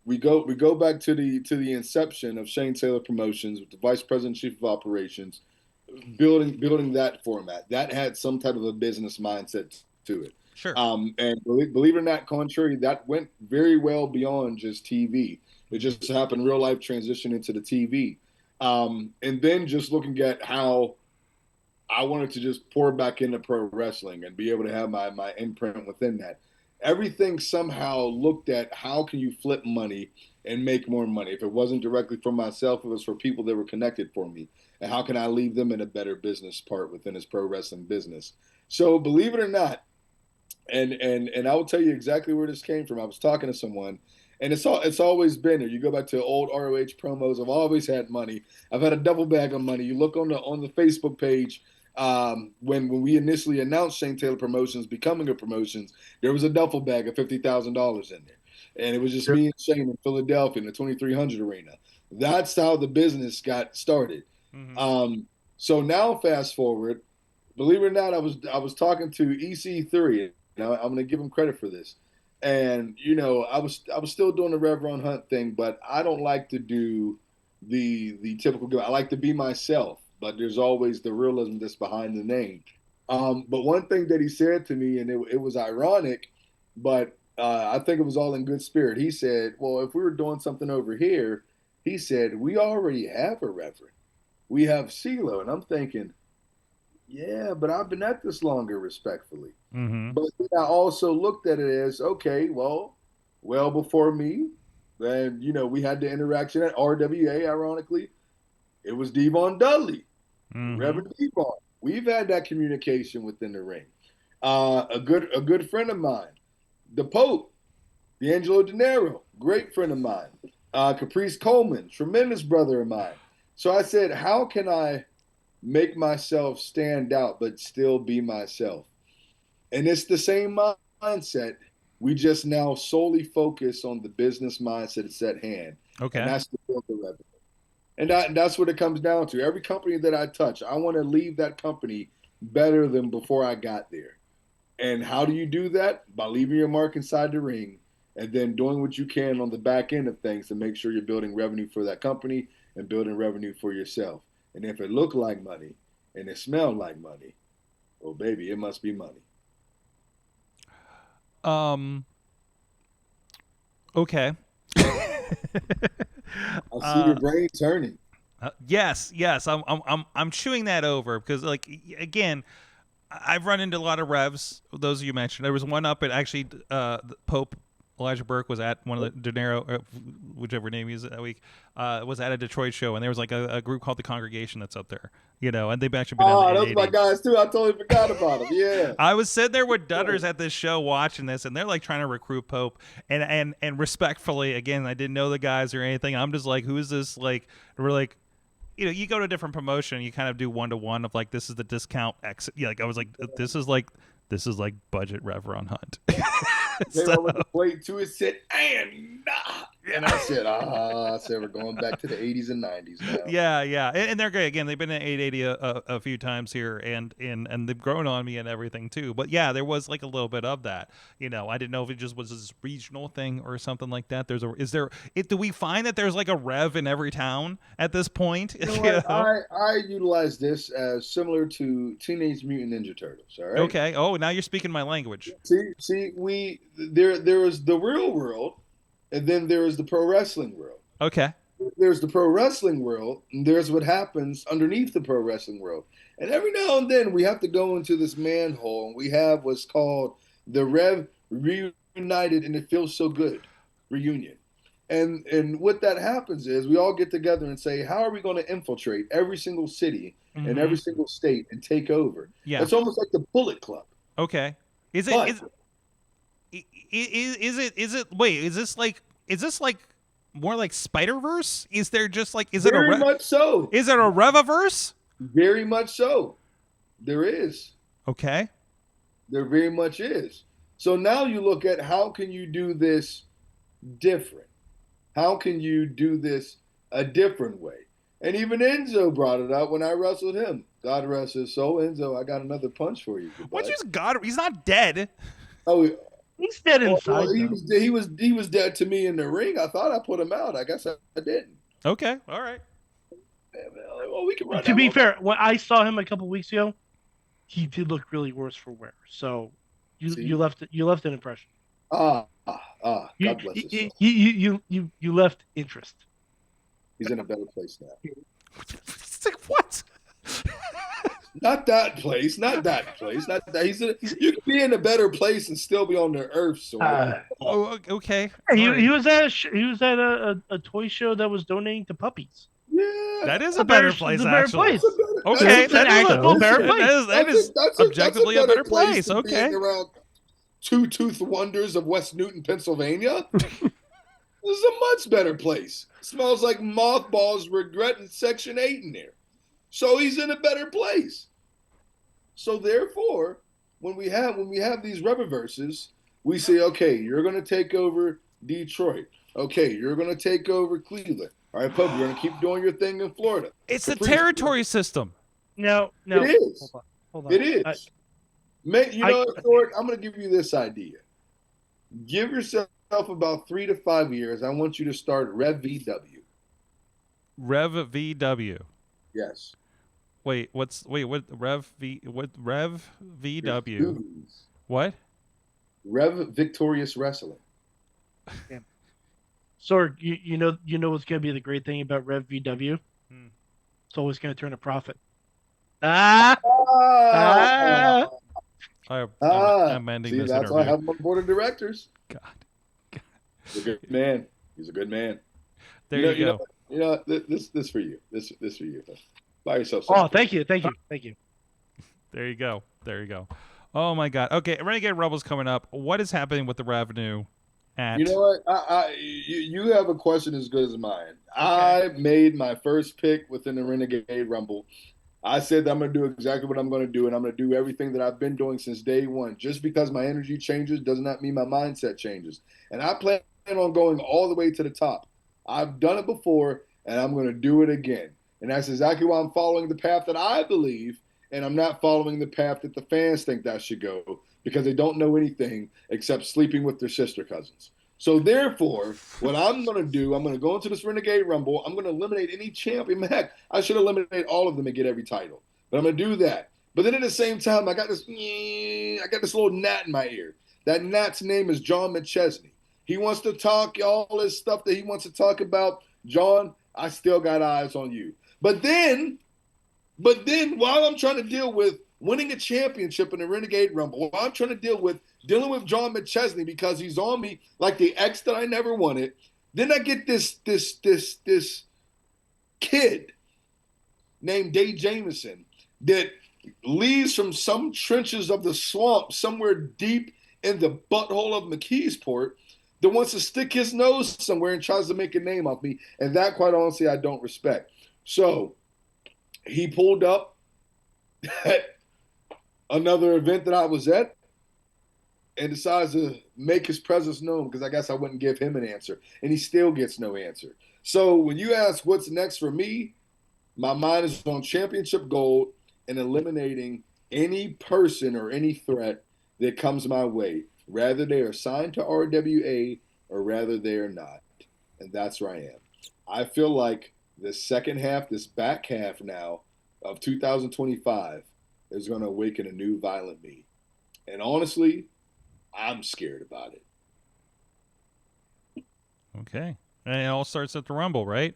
We go back to the inception of Shane Taylor Promotions with the Vice President Chief of Operations. Building that format that had some type of a business mindset to it. Sure. And believe it or not, contrary, that went very well beyond just TV. It just happened real life transition into the TV. And then just looking at how I wanted to just pour back into pro wrestling and be able to have my imprint within that. Everything somehow looked at how can you flip money and make more money. If it wasn't directly for myself, it was for people that were connected for me. And how can I leave them in a better business part within his pro wrestling business? So believe it or not, And I will tell you exactly where this came from. I was talking to someone, and it's always been there. You go back to old ROH promos. I've always had money. I've had a double bag of money. You look on the Facebook page. When we initially announced Shane Taylor Promotions becoming a promotions, there was a duffel bag of $50,000 in there, and it was just me and Shane in Philadelphia in the 2300 arena. That's how the business got started. Mm-hmm. So now, fast forward, believe it or not, I was talking to EC3. I'm going to give him credit for this, and I was still doing the Rev Run Hunt thing, but I don't like to do the typical. I like to be myself. But there's always the realism that's behind the name. But one thing that he said to me, and it was ironic, but I think it was all in good spirit. He said, well, if we were doing something over here, he said, we already have a reverend. We have CeeLo. And I'm thinking, yeah, but I've been at this longer, respectfully. Mm-hmm. But then I also looked at it as, okay, well before me, then, we had the interaction at RWA, ironically. It was Devon Dudley, Reverend Devon. We've had that communication within the ring. A good friend of mine, the Pope, D'Angelo De Niro, great friend of mine. Caprice Coleman, tremendous brother of mine. So I said, how can I make myself stand out but still be myself? And it's the same mindset. We just now solely focus on the business mindset that's at hand. Okay. And that's to build the revenue. And that's what it comes down to. Every company that I touch, I want to leave that company better than before I got there. And how do you do that? By leaving your mark inside the ring and then doing what you can on the back end of things to make sure you're building revenue for that company and building revenue for yourself. And if it looked like money and it smelled like money, well, baby, it must be money. Okay. I see your brain turning. Yes. I'm chewing that over because, like, again, I've run into a lot of revs. Those you mentioned. There was one up at actually Pope Elijah Burke was at one of the De Niro, whichever name he used that week, was at a Detroit show, and there was like a group called the Congregation that's up there, and they've actually been. Oh, those are my guys too. I totally forgot about them. Yeah, I was sitting there with Dutters at this show watching this, and they're like trying to recruit Pope, and respectfully, again, I didn't know the guys or anything. I'm just like, who is this? Like, we're like. You go to a different promotion, you kind of do 1-to-1 of like, this is the discount exit. Yeah, like I was like, this is like budget Rev Run Hunt. They went with the plate to it, said, and I said, we're going back to the 80s and 90s now. Yeah, and they're great. Again, they've been at 880 a few times here, and they've grown on me and everything too. But yeah, there was like a little bit of that. I didn't know if it just was this regional thing or something like that. Do we find that there's like a Rev in every town at this point? I utilize this as similar to Teenage Mutant Ninja Turtles. All right. Okay. Oh, now you're speaking my language. See, there is the real world, and then there is the pro wrestling world. Okay. There's the pro wrestling world, and there's what happens underneath the pro wrestling world. And every now and then we have to go into this manhole, and we have what's called the Rev Reunited, and it feels so good reunion. And what that happens is we all get together and say, how are we going to infiltrate every single city and every single state and take over? Yeah. It's almost like the Bullet Club. Okay. Is this like more like Spider-Verse? Is there just like very much so? Is it a Reviverse? Very much so. There is. Okay. There very much is. So now you look at how can you do this different? How can you do this a different way? And even Enzo brought it up when I wrestled him. God rest his soul. Enzo, I got another punch for you. What's just God? He's not dead. Oh, he's dead inside. He was dead to me in the ring. I thought I put him out. I guess I didn't. Okay, all right. Well, we can run. To be fair, when I saw him a couple weeks ago, he did look really worse for wear. So you left an impression. God bless his soul. You left interest. He's in a better place now. It's like, what? Not that place. Not that. You can be in a better place and still be on the earth. So. Okay. He was at a toy show that was donating to puppies. Yeah, that is a better place. Actually, okay, that is a better place. That is objectively a better place. Okay. two-tooth wonders of West Newton, Pennsylvania. This is a much better place. Smells like mothballs, regret, and Section 8 in there. So he's in a better place. So therefore, when we have these reverses, we say, okay, you're going to take over Detroit. Okay, you're going to take over Cleveland. All right, Pub, you're going to keep doing your thing in Florida. It's the territory system. No. It is. Hold on. It is. You know what, Thor? I'm going to give you this idea. Give yourself about 3 to 5 years. I want you to start Rev VW. Rev VW. Yes. What Rev VW? What? Rev Victorious Wrestling. Sorg, you know what's going to be the great thing about Rev VW? It's always going to turn a profit. I'm ending see, this that's interview. why I have him on board of directors. God. He's a good man. He's a good man. There you go. You know, this for you. This for you. Buy yourself Oh, something. thank you. There you go. Oh my God. Okay, Renegade Rumble's coming up. What is happening with the revenue? You know what? You have a question as good as mine. Okay. I made my first pick within the Renegade Rumble. I said that I'm going to do exactly what I'm going to do, and I'm going to do everything that I've been doing since day one. Just because my energy changes does not mean my mindset changes. And I plan on going all the way to the top. I've done it before, and I'm going to do it again. And that's exactly why I'm following the path that I believe, and I'm not following the path that the fans think that I should go, because they don't know anything except sleeping with their sister cousins. So therefore, what I'm going to do, I'm going to go into this Renegade Rumble. I'm going to eliminate any champion. Heck, I should eliminate all of them and get every title. But I'm going to do that. But then at the same time, I got this little gnat in my ear. That gnat's name is John McChesney. He wants to talk all this stuff that he wants to talk about. John, I still got eyes on you. But then while I'm trying to deal with winning a championship in the Renegade Rumble, while I'm trying to dealing with John McChesney because he's on me like the ex that I never wanted, then I get this kid named Dave Jamison that leaves from some trenches of the swamp somewhere deep in the butthole of McKeesport that wants to stick his nose somewhere and tries to make a name off me. And that, quite honestly, I don't respect. So he pulled up at another event that I was at and decides to make his presence known because I guess I wouldn't give him an answer. And he still gets no answer. So when you ask what's next for me, my mind is on championship gold and eliminating any person or any threat that comes my way. Rather they are signed to RWA or rather they are not. And that's where I am. I feel like the second half, this back half now of 2025 is going to awaken a new violent me. And honestly, I'm scared about it. Okay. And it all starts at the Rumble, right?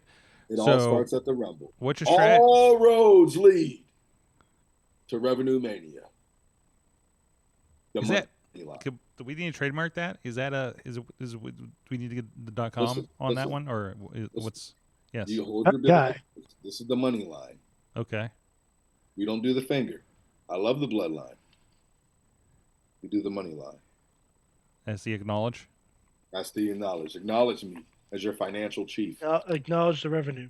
It all starts at the Rumble. What's your strat? All roads lead to Revenue Mania. Is that, do we need to trademark that? Is that do we need to get the .com on that one? Or what's, yes. You hold your guy. This is the money line. Okay. We don't do the finger. I love the bloodline. We do the money line. That's the acknowledge? That's the acknowledge. Acknowledge me as your financial chief. Acknowledge the revenue.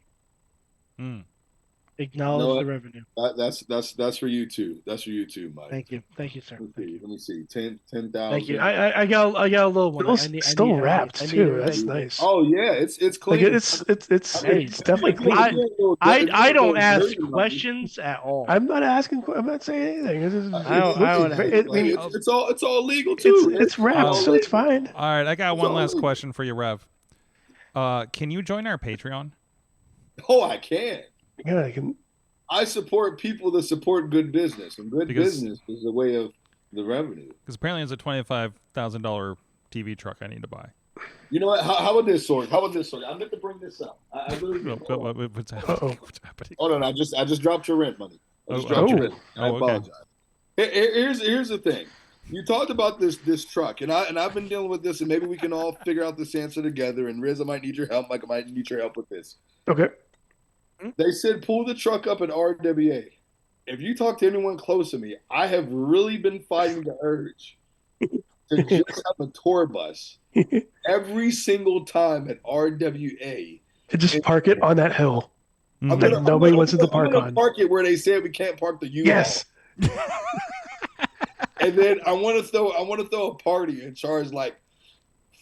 Acknowledge the revenue. That's for you too. That's for you too, Mike. Thank you, sir. Let me see. 10,000. Thank you. I got a little one. Still wrapped too. That's nice. Oh yeah, it's clean. Like it's definitely clean. I don't ask questions at all. I'm not asking. I'm not saying anything. It's all legal too. It's wrapped, so it's fine. All right, I got one last question for you, Rev. Can you join our Patreon? Oh, I can. Yeah, I can. I support people that support good business, and business is a way of the revenue. Because apparently it's a $25,000 TV truck I need to buy. You know what? How about this, Sorg? I meant to bring this up. I really what's happening? What's happening? Oh no, I just dropped your rent money. I apologize. Here's the thing. You talked about this truck, and I've been dealing with this, and maybe we can all figure out this answer together. And Riz, I might need your help. Mike, I might need your help with this. Okay. They said pull the truck up at RWA. If you talk to anyone close to me, I have really been fighting the urge to just have a tour bus every single time at RWA. And just park it on that hill. I'm That gonna, nobody wants I'm to gonna, park I'm gonna on. park it where they said we can't park the U-Haul. Yes. And then I want to throw a party and charge like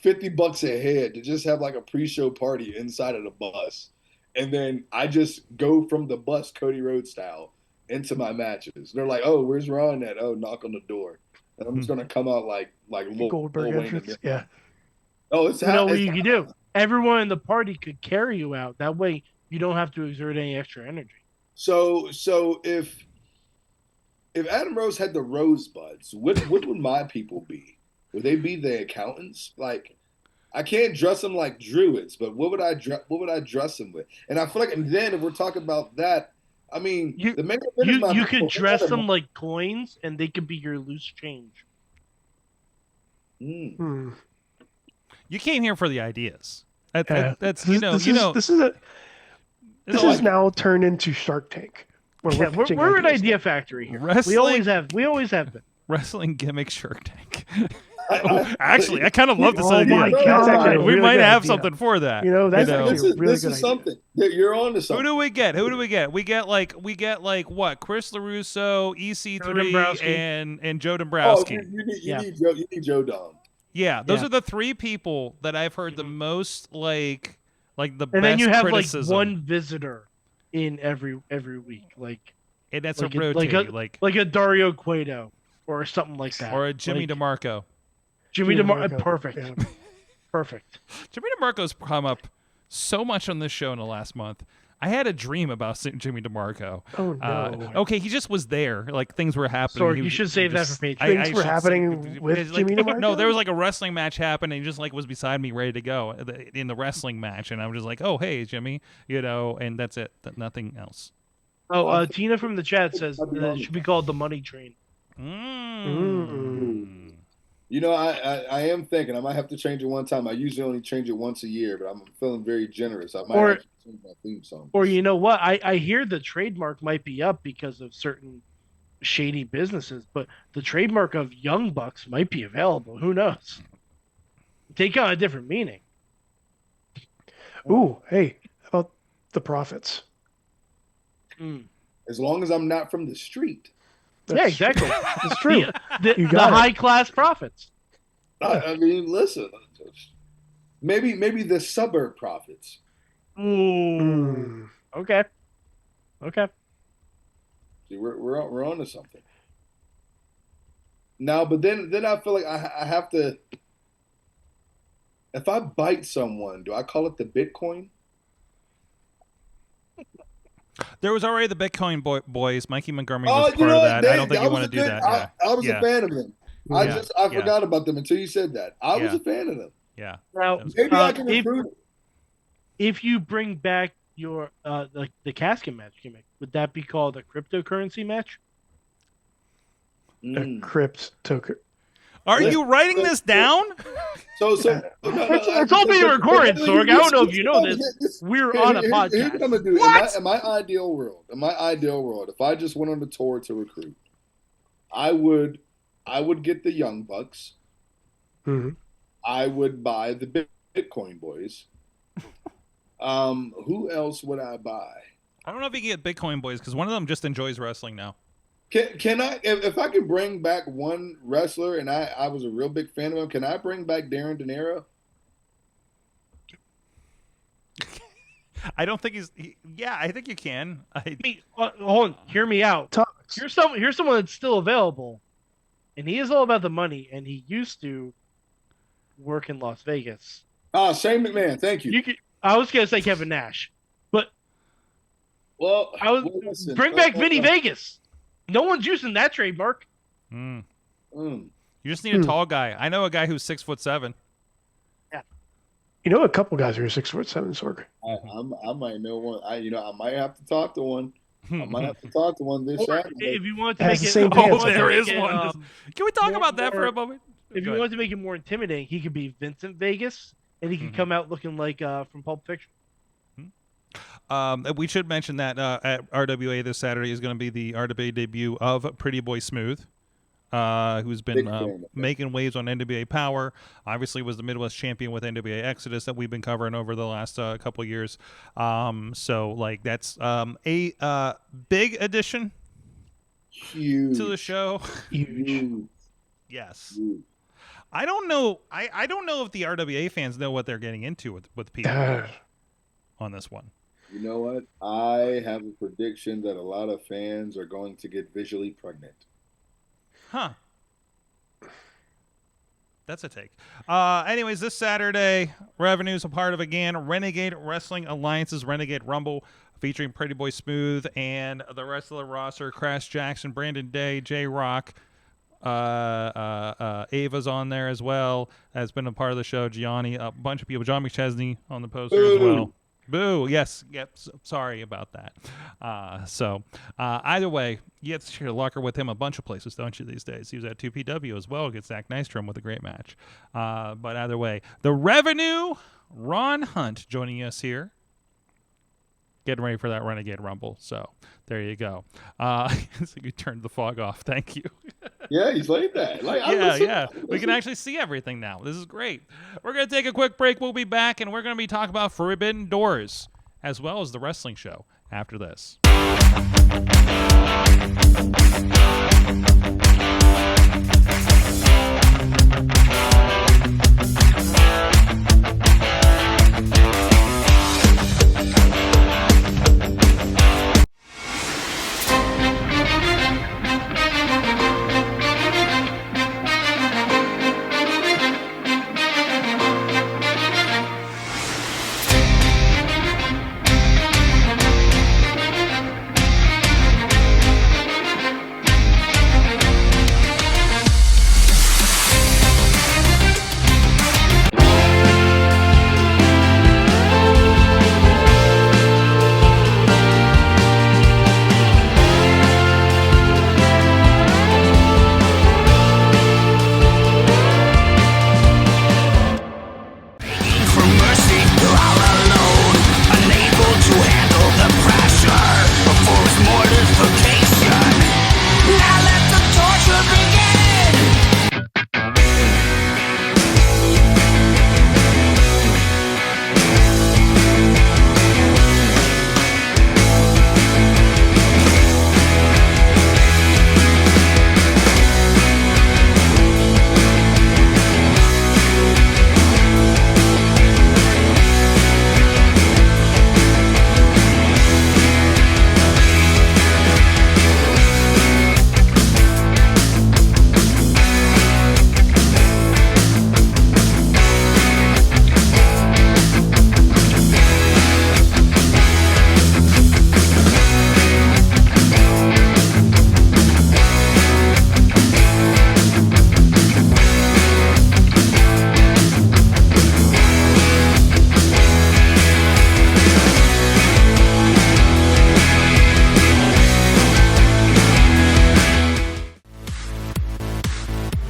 $50 a head to just have like a pre-show party inside of the bus. And then I just go from the bus, Cody Rhodes style, into my matches. They're like, "Oh, where's Ron at?" "Oh, knock on the door." And I'm just gonna come out like Goldberg Lil Wayne entrance. Yeah. Oh, it's You know what you could do? Everyone in the party could carry you out. That way, you don't have to exert any extra energy. So if Adam Rose had the Rosebuds, what would my people be? Would they be the accountants? Like, I can't dress them like druids, but what would I dress them with? And I feel like, and then if we're talking about that, I mean, the main event is my You people. could dress them like coins, and they could be your loose change. Hmm. You came here for the ideas. That's This is now turned into Shark Tank. Yeah, we're an idea factory here. We always have been. Wrestling gimmick Shark Tank. Actually, I kind of love this idea. My God. We might have something for that. That's This actually a really is good idea. something that you're on to something. Who do we get? We get like what? Chris LaRusso, EC3, Dombrowski. and Joe Dombrowski. You need Joe Dom. Yeah, those are the three people that I've heard the most like the And best then you have criticism. like one visitor in every week, and that's like a rotating, like a Dario Cueto or something like that, or a Jimmy DeMarco. Jimmy DeMarco, perfect, Yeah. perfect. Jimmy DeMarco's come up so much on this show in the last month. I had a dream about seeing Jimmy DeMarco. Oh no. Okay, he just was there. Like things were happening. Sorg, you should save that for Patreon. Things were happening with Jimmy DeMarco? No, there was like a wrestling match happening. He just like was beside me, ready to go in the wrestling match, and I was just like, "Oh, hey, Jimmy," and that's it. Nothing else. Oh, Tina from the chat says it should be called the Money Train. You know, I am thinking I might have to change it one time. I usually only change it once a year, but I'm feeling very generous. I might have to change my theme song. Or you know what? I hear the trademark might be up because of certain shady businesses, but the trademark of Young Bucks might be available. Who knows? Take on a different meaning. Ooh, hey, how about the Profits? As long as I'm not from the street. Yeah, exactly. It's true. The high class profits. I mean, listen. Maybe the suburb profits. Ooh. Okay. See, we're on to something. Now, but then I feel like I have to. If I bite someone, do I call it the Bitcoin? There was already the Bitcoin boys. Mikey Montgomery was part of that. I don't think you want to do that. I was a fan of them. I forgot about them until you said that. I was a fan of them. Yeah. Now, Maybe I can improve it. if you bring back your the casket match gimmick, would that be called a cryptocurrency match? A crypto. Are you writing this down? So It's all being recorded, Sorg. I don't know if you know this. We're on a podcast. Here's what I'm gonna do. In my ideal world, if I just went on the tour to recruit, I would get the Young Bucks. Mm-hmm. I would buy the Bitcoin boys. Who else would I buy? I don't know if you can get Bitcoin boys because one of them just enjoys wrestling now. Can I, if I can bring back one wrestler, and I was a real big fan of him, can I bring back Darren De Niro? I don't think I think you can. Hold on, hear me out. Talks. Here's someone that's still available, and he is all about the money, and he used to work in Las Vegas. Shane McMahon, thank you. I was gonna say Kevin Nash, but listen, bring back Vinny Vegas. No one's using that trademark. You just need a tall guy. I know a guy who's 6'7". Yeah. You know a couple guys who are 6'7", Sorg. I might know one. I might have to talk to one. I might have to talk to one this Or Saturday. if you want to Has make the it, same pants. There is one. Can we talk about that for a moment? If you want to make it more intimidating, he could be Vincent Vegas, and he could come out looking like from Pulp Fiction. We should mention that at RWA this Saturday is going to be the RWA debut of Pretty Boy Smooth. who's Big been fan. making waves on NWA Power. Obviously was the Midwest champion with NWA Exodus that we've been covering over the last couple of years. So like that's a big addition Huge. to the show. Huge. Yes. Huge. I don't know. I don't know if the RWA fans know what they're getting into with people on this one. You know what? I have a prediction that a lot of fans are going to get visually pregnant. Huh. That's a take. Anyways, this Saturday, Revenue's a part of, again, Renegade Wrestling Alliance's Renegade Rumble, featuring Pretty Boy Smooth and the rest of the roster. Crash Jackson, Brandon Day, J-Rock. Ava's on there as well. Has been a part of the show. Gianni, a bunch of people. John McChesney on the poster as well. Boo. Yes. Yep. Sorry about that. Either way, you get to share locker with him a bunch of places, don't you, these days? He was at 2PW as well against Zach Nystrom with a great match. But either way, the Revenue, Ron Hunt joining us here. Getting ready for that Renegade Rumble. So there you go. So you turned the fog off. Thank you. Yeah, he's like that. Like, Yeah. We can actually see everything now. This is great. We're going to take a quick break. We'll be back, and we're going to be talking about Forbidden Doors, as well as the wrestling show after this.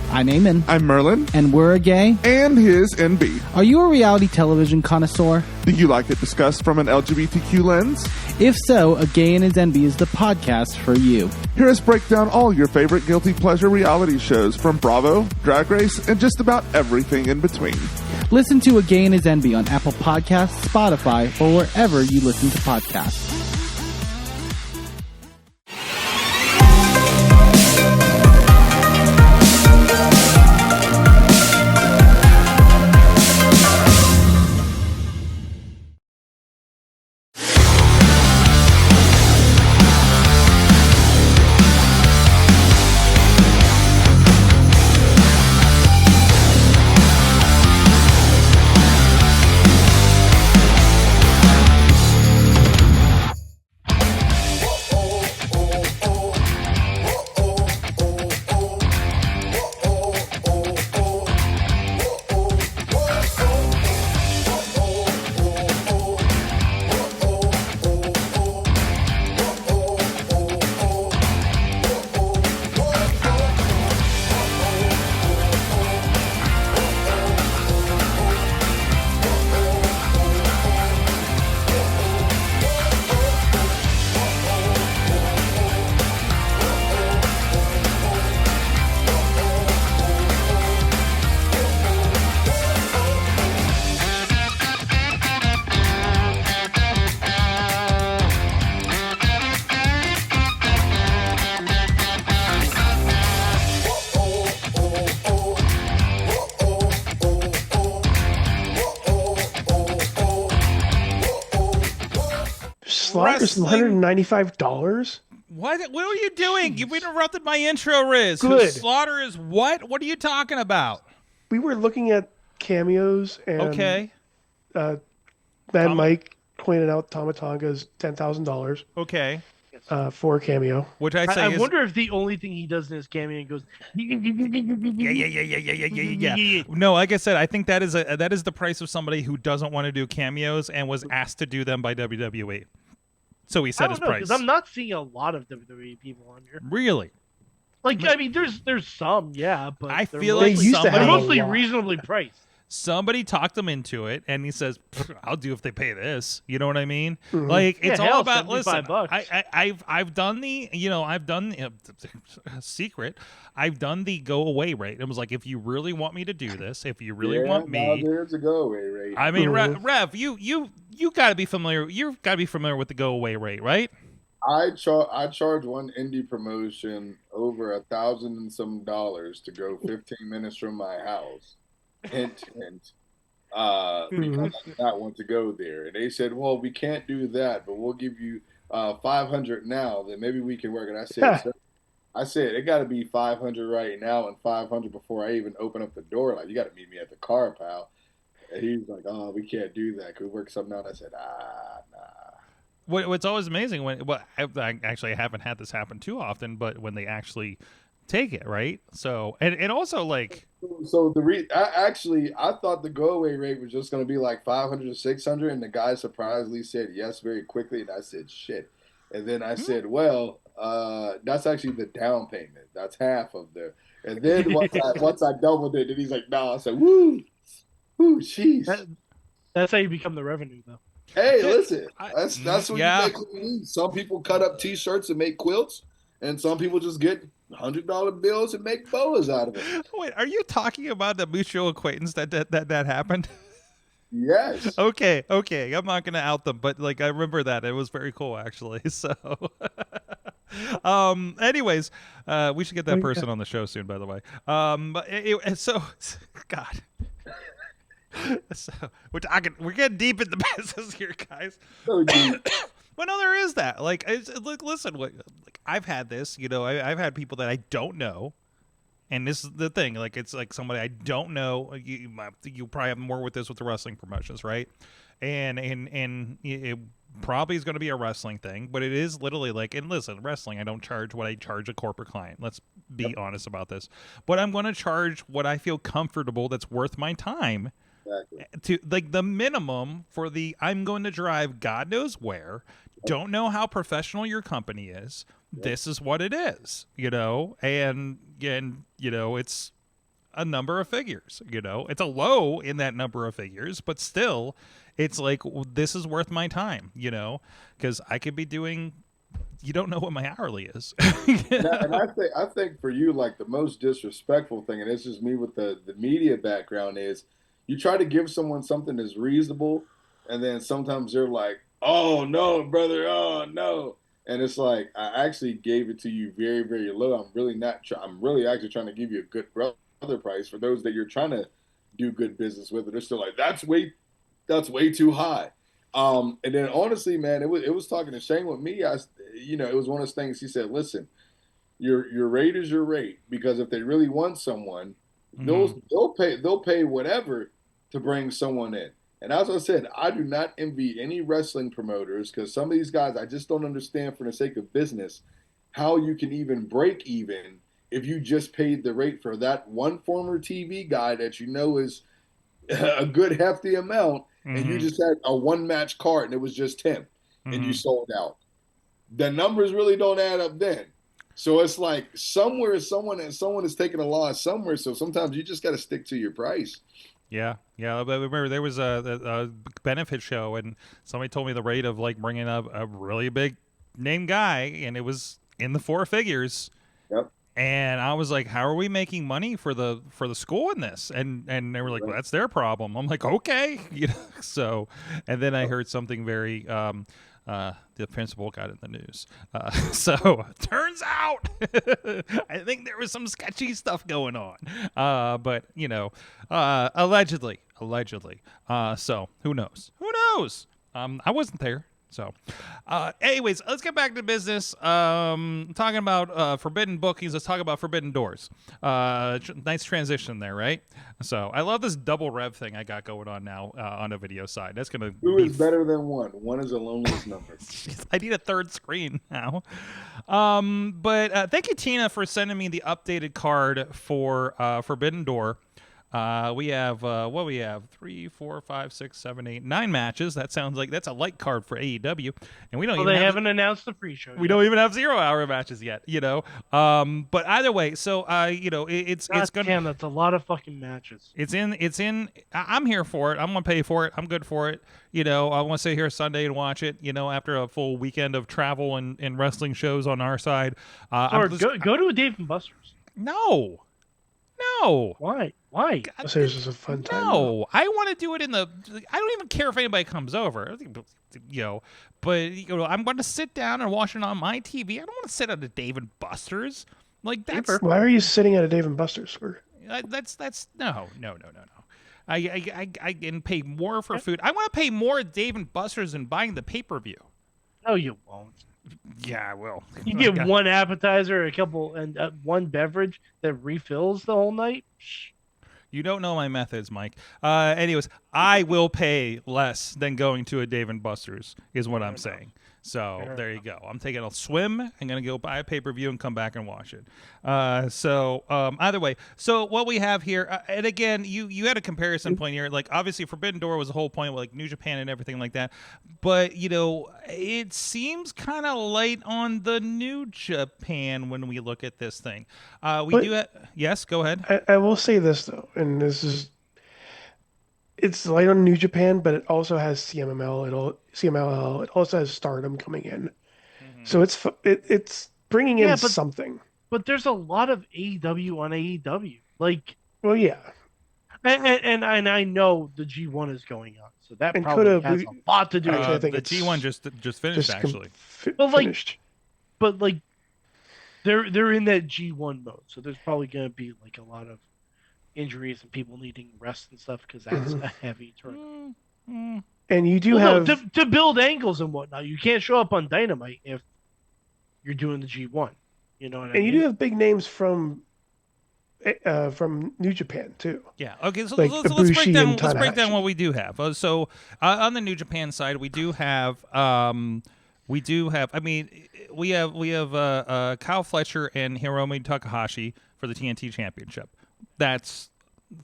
I'm Eamon. I'm Merlin. And we're a gay. And his NB. Are you a reality television connoisseur? Do you like it discussed from an LGBTQ lens? If so, A Gay and His NB is the podcast for you. Hear us break down all your favorite guilty pleasure reality shows from Bravo, Drag Race, and just about everything in between. Listen to A Gay and His NB on Apple Podcasts, Spotify, or wherever you listen to podcasts. slot is $195. What are you doing? You've interrupted my intro, Riz. Good. Slaughter is what? What are you talking about? We were looking at cameos, and Okay. Mad Mike pointed out Tomatonga's $10,000 Okay. for a cameo. Which I say I is... wonder if the only thing he does in his cameo goes. Yeah. No, like I said, I think that is the price of somebody who doesn't want to do cameos and was asked to do them by WWE. So he set his price. Because I'm not seeing a lot of WWE people on here. Really? Like, I mean, there's some, yeah, but I they're feel mostly- like They used to they're have a mostly lot. reasonably priced. somebody talked them into it, and he says, "I'll do if they pay this." You know what I mean? Mhm. Like it's Yeah, all hell, about. Listen, $75. I've done the secret. I've done the go away rate. It was like, if you really want me to do this, if you really want me, there's a go away rate. I mean, Rev, you got to be familiar. You've got to be familiar with the go away rate, right? I charge one indie promotion over $1,000 and some to go 15 minutes from my house. Hint, hint. Because I did not want to go there, and they said, "Well, we can't do that, but we'll give you 500 now. Then maybe we can work." And I said, it got to be 500 right now and 500 before I even open up the door. Like, you got to meet me at the car, pal. And he's like, "Oh, we can't do that. Could we work something out?" I said, nah. What's always amazing I actually haven't had this happen too often, but when they actually take it, right? So and also like, so I thought the go away rate was just going to be like 500 to 600, and the guy surprisingly said yes very quickly, and I said shit, and then I said, well, that's actually the down payment. That's half of the, and then once I doubled it, then he's like, no. I said, woo, jeez. That's how you become the revenue, though. Hey, listen, that's what yeah. you make. What you need. Some people cut up T-shirts and make quilts, and some people just get $100 bills and make boas out of it. Wait, are you talking about the mutual acquaintance that happened? Yes. Okay. I'm not gonna out them, but like I remember that it was very cool actually. So, anyways, we should get that person on the show soon. By the way, so God. So we're getting deep in the business here, guys. So deep. But no, there is that. Like, listen, like I've had this. You know, I've had people that I don't know, and this is the thing. Like, it's like somebody I don't know. You probably have more with this with the wrestling promotions, right? And it probably is going to be a wrestling thing, but it is literally like, and listen, wrestling, I don't charge what I charge a corporate client. Let's be honest about this. But I'm going to charge what I feel comfortable that's worth my time. Exactly. To like the minimum for the I'm going to drive God knows where, don't know how professional your company is. This is what it is, you know, and you know, it's a number of figures, you know, it's a low in that number of figures, but still it's like, this is worth my time, you know, because I could be doing, you don't know what my hourly is. And I think for you, like the most disrespectful thing, and this is me with the media background, is you try to give someone something that's reasonable, and then sometimes they're like, "Oh no, brother, oh no," and it's like, I actually gave it to you very, very low. I'm really actually trying to give you a good brother price for those that you're trying to do good business with, and they're still like, that's way too high. And then honestly, man, it was talking to Shane with me. It was one of those things. He said, "Listen, your rate is your rate, because if they really want someone, they'll pay whatever to bring someone in." And as I said, I do not envy any wrestling promoters, because some of these guys, I just don't understand, for the sake of business, how you can even break even if you just paid the rate for that one former TV guy that you know is a good hefty amount, and you just had a one-match card and it was just him, and you sold out. The numbers really don't add up then. So it's like somewhere someone is taking a loss somewhere. So sometimes you just got to stick to your price. Yeah. But remember, there was a benefit show, and somebody told me the rate of like bringing up a really big name guy, and it was in the four figures. Yep. And I was like, "How are we making money for the school in this?" And they were like, "Well, that's their problem." I'm like, "Okay," you know. So, and then I heard something very. The principal got in the news. So turns out, I think there was some sketchy stuff going on. But you know, allegedly. So who knows? I wasn't there. So, anyways, let's get back to business. Talking about forbidden bookings, let's talk about forbidden doors. Nice transition there, right? So, I love this double rev thing I got going on now on the video side. That's gonna Two be is better than one. One is a loneliest number. I need a third screen now. But thank you, Tina, for sending me the updated card for Forbidden Door. We have what we have 3, 4, 5, 6, 7, 8, 9 matches. That sounds like that's a light card for AEW, and we don't. Well, even they have haven't announced the pre-show. We don't even have 0-hour matches yet. But either way, so it's gonna. Damn, that's a lot of fucking matches. It's in. I'm here for it. I'm gonna pay for it. I'm good for it. I want to sit here Sunday and watch it. After a full weekend of travel and wrestling shows on our side. Go to a Dave and Buster's. No. Why? So this is a fun time. No, I want to do it I don't even care if anybody comes over. But I'm going to sit down and watch it on my TV. I don't want to sit at a Dave and Buster's. Like that's Why are you sitting at a Dave and Buster's, sir? That's no. I can pay more for food. I want to pay more at Dave and Buster's than buying the pay-per-view. No, you won't. Yeah, I will. You get one appetizer, a couple, and one beverage that refills the whole night. You don't know my methods, Mike. Anyways, I will pay less than going to a Dave & Buster's, is what I'm saying. So there you go. I'm taking a swim. I'm going to go buy a pay-per-view and come back and watch it. Either way, so what we have here, and again, you had a comparison point here. Like, obviously, Forbidden Door was the whole point with, like, New Japan and everything like that. But, it seems kind of light on the New Japan when we look at this thing. Yes, go ahead. I will say this, though, and it's light on New Japan, but it also has CMLL. It also has Stardom coming in, so it's bringing in something. But there's a lot of AEW on AEW. Like, well, yeah, and I know the G1 is going on, so that probably has a lot to do with it. The G1 just finished actually. Finished. But they're in that G1 mode, so there's probably going to be like a lot of injuries and people needing rest and stuff because that's a heavy tournament. And you do have to build angles and whatnot. You can't show up on Dynamite if you're doing the G1. You know what I mean? And you do have big names from New Japan too. Yeah. Okay. So like let's break down what we do have. So on the New Japan side, we do have. I mean, we have Kyle Fletcher and Hiromu Takahashi for the TNT Championship. That's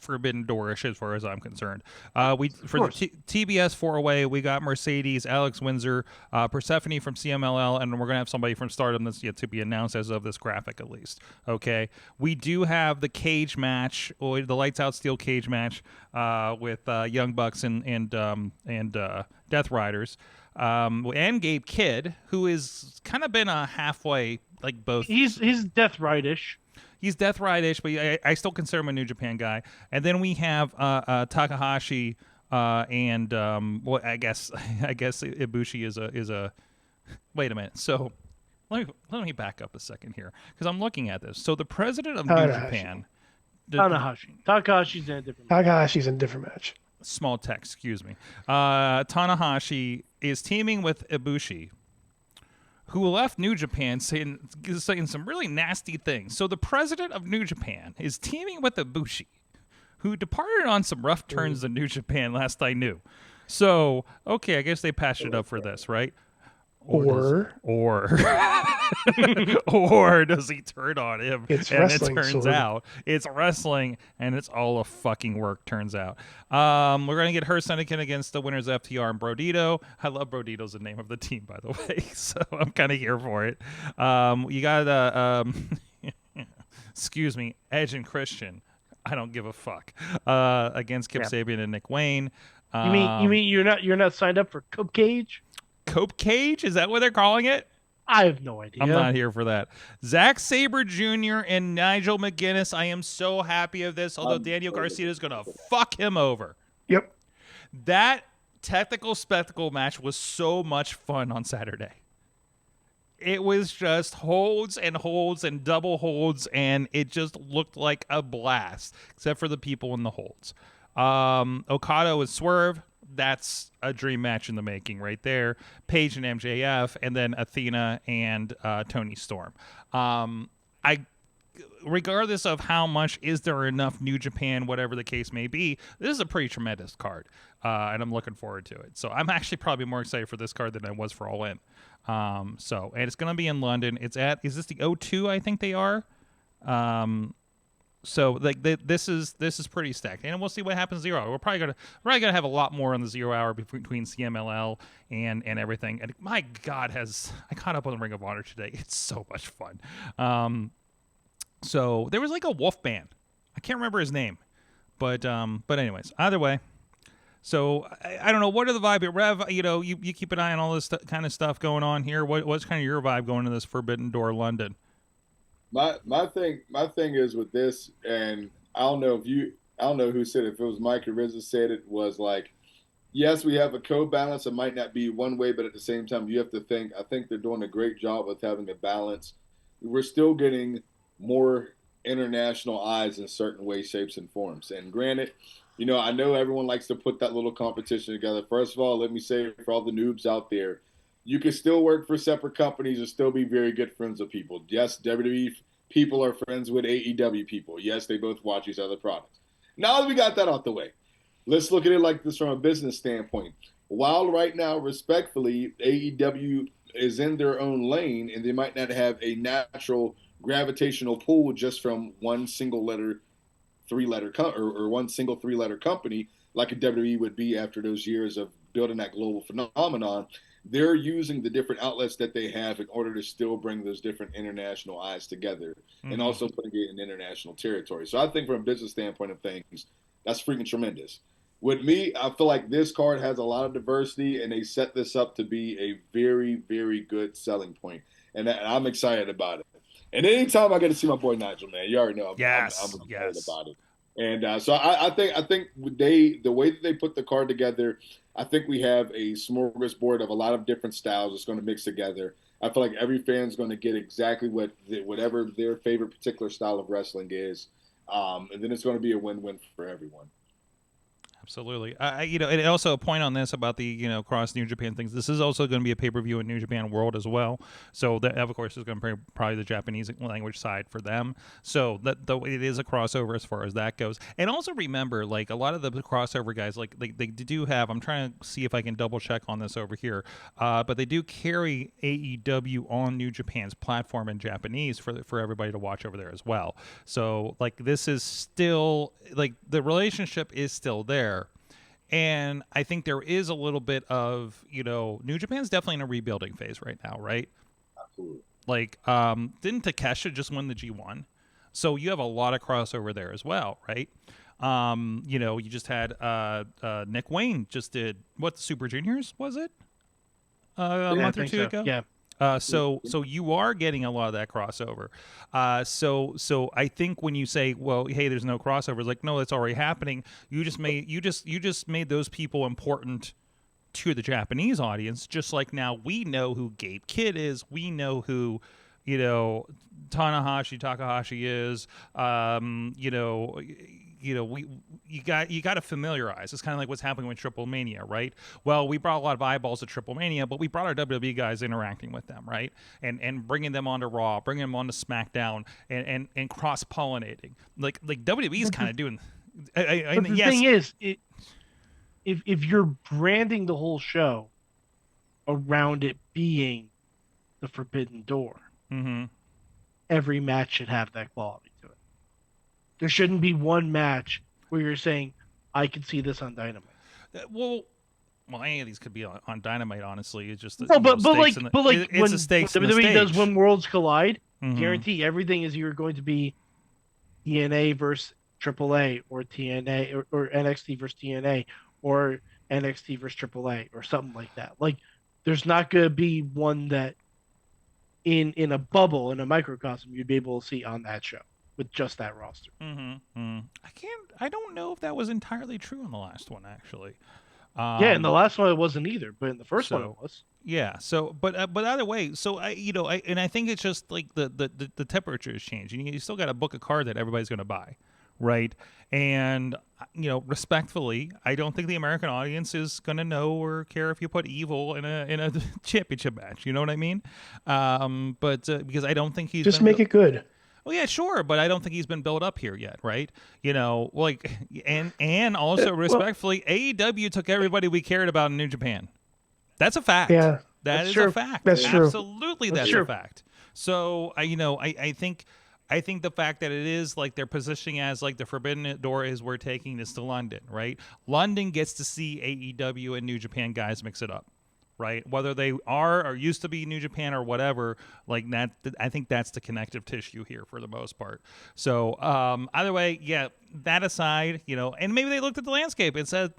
Forbidden Door-ish as far as I'm concerned. For the TBS 4-way, we got Mercedes, Alex Windsor, Persephone from CMLL, and we're going to have somebody from Stardom that's yet to be announced as of this graphic at least. Okay. We do have the cage match, or the Lights Out Steel cage match with Young Bucks and Death Riders. And Gabe Kidd, who is kind of been a halfway, like both. He's Death Ride-ish. He's Death Ride-ish, but I still consider him a New Japan guy. And then we have Takahashi and I guess Ibushi is a. Wait a minute. So let me back up a second here because I'm looking at this. So the president of New Japan. Takahashi's in a different match. Small text, excuse me. Tanahashi is teaming with Ibushi, who left New Japan saying some really nasty things. So the president of New Japan is teaming with Ibushi, who departed on some rough turns in New Japan last I knew. So, okay, I guess they patched it up for this, right? Or does he turn on him? It's and wrestling, it turns out it's wrestling, and it's all a fucking work. Turns out, we're gonna get her Senecan against the winners of FTR and Brodito. I love Brodito's the name of the team, by the way, so I'm kind of here for it. You got excuse me, Edge and Christian. I don't give a fuck. Against Kip Sabian and Nick Wayne. You mean you're not signed up for Cope Cage? Cope Cage? Is that what they're calling it? I have no idea. I'm not here for that. Zack Sabre Jr. and Nigel McGuinness. I am so happy of this, although Daniel Garcia is going to fuck him over. Yep. That technical spectacle match was so much fun on Saturday. It was just holds and holds and double holds, and it just looked like a blast, except for the people in the holds. Okada with Swerve. that's a dream match in the making right there. Paige and MJF, and then Athena and Toni Storm. Regardless of how much, is there enough New Japan, whatever the case may be, this is a pretty tremendous card, and I'm looking forward to it. So I'm actually probably more excited for this card than I was for All In. And it's going to be in London. Is this the O2? I think they are. So like this is pretty stacked, and we'll see what happens 0 hour. We're probably gonna have a lot more on the 0 hour between CMLL and everything. And my God, I caught up on the Ring of Honor today. It's so much fun. So there was like a wolf band. I can't remember his name, but anyways, either way. So I don't know, what are the vibe here, Rev? You keep an eye on all this kind of stuff going on here. What's kind of your vibe going to this Forbidden Door London? My thing is with this, and I don't know who said it. If it was Mike or Rizzo said it, was like, yes, we have a co-balance. It might not be one way, but at the same time, you have to think. I think they're doing a great job with having a balance. We're still getting more international eyes in certain ways, shapes, and forms. And granted, I know everyone likes to put that little competition together. First of all, let me say for all the noobs out there, you can still work for separate companies and still be very good friends with people. Yes, WWE people are friends with AEW people. Yes, they both watch each other's products. Now that we got that out the way, let's look at it like this from a business standpoint. While right now, respectfully, AEW is in their own lane and they might not have a natural gravitational pull just from one single three-letter company like a WWE would be after those years of building that global phenomenon. They're using the different outlets that they have in order to still bring those different international eyes together and also putting it in international territory. So I think from a business standpoint of things, that's freaking tremendous. With me, I feel like this card has a lot of diversity, and they set this up to be a very, very good selling point. And I'm excited about it. And anytime I get to see my boy Nigel, man, you already know I'm excited about it. And so I think the way that they put the card together, I think we have a smorgasbord of a lot of different styles that's going to mix together. I feel like every fan's going to get exactly whatever their favorite particular style of wrestling is, and then it's going to be a win-win for everyone. Absolutely. And also a point on this about the, cross New Japan things. This is also going to be a pay-per-view in New Japan World as well. So that, of course, is going to be probably the Japanese language side for them. So it is a crossover as far as that goes. And also remember, like, a lot of the crossover guys, like, they do have, I'm trying to see if I can double check on this over here, but they do carry AEW on New Japan's platform in Japanese for everybody to watch over there as well. So, like, this is still, like, the relationship is still there. And I think there is a little bit of, New Japan's definitely in a rebuilding phase right now, right? Absolutely. Like, didn't Takeshita just win the G1? So you have a lot of crossover there as well, right? You just had Nick Wayne just did, the Super Juniors, was it? A month or two ago? Yeah. So you are getting a lot of that crossover. So I think when you say, well, hey, there's no crossover, it's like, no, that's already happening. You just made those people important to the Japanese audience, just like now we know who Gabe Kidd is, we know who, Takahashi is, you got to familiarize. It's kind of like what's happening with TripleMania, right? Well, we brought a lot of eyeballs to TripleMania, but we brought our WWE guys interacting with them, right? And bringing them onto Raw, bringing them onto SmackDown, and cross-pollinating. Like WWE is kind of doing. The thing is, if you're branding the whole show around it being the Forbidden Door, every match should have that quality to it. There shouldn't be one match where you're saying, I can see this on Dynamite. Well, any of these could be on Dynamite, honestly. It's just but when stakes WWE does When Worlds Collide, guarantee everything is you're going to be TNA versus AAA or TNA or NXT versus TNA or NXT versus AAA or something like that. Like, there's not going to be one that in a bubble, in a microcosm, you'd be able to see on that show with just that roster. I don't know if that was entirely true in the last one, actually. In the last one it wasn't either, but in the first one it was. Yeah. So, but either way, so I think it's just like the temperature is changing. You still got to book a card that everybody's going to buy, right? And respectfully, I don't think the American audience is going to know or care if you put Evil in a championship match. You know what I mean? But because I don't think he's just make it good. Oh yeah, sure, but I don't think he's been built up here yet, right? And also respectfully, AEW took everybody we cared about in New Japan. That's a fact. Yeah, that is true. a fact. That's true. Absolutely, that's true. a fact. So I think the fact that it is like they're positioning as like the forbidden door is we're taking this to London, right? London gets to see AEW and New Japan guys mix it up. Right, whether they are or used to be New Japan or whatever, like that, I think that's the connective tissue here for the most part. So either way, yeah. That aside, and maybe they looked at the landscape and said,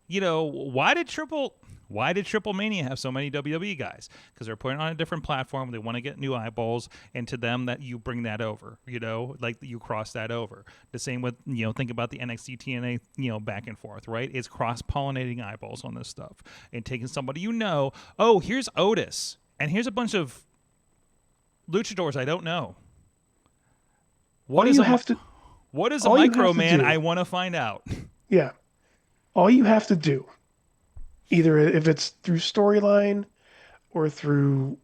why did TripleMania have so many WWE guys? Because they're putting it on a different platform. They want to get new eyeballs, and to them that you bring that over, like you cross that over. The same with, think about the NXT TNA, back and forth, right? It's cross-pollinating eyeballs on this stuff and taking somebody, oh, here's Otis, and here's a bunch of luchadors I don't know. What is a micro man? I want to find out. Yeah. All you have to do, either if it's through storyline or through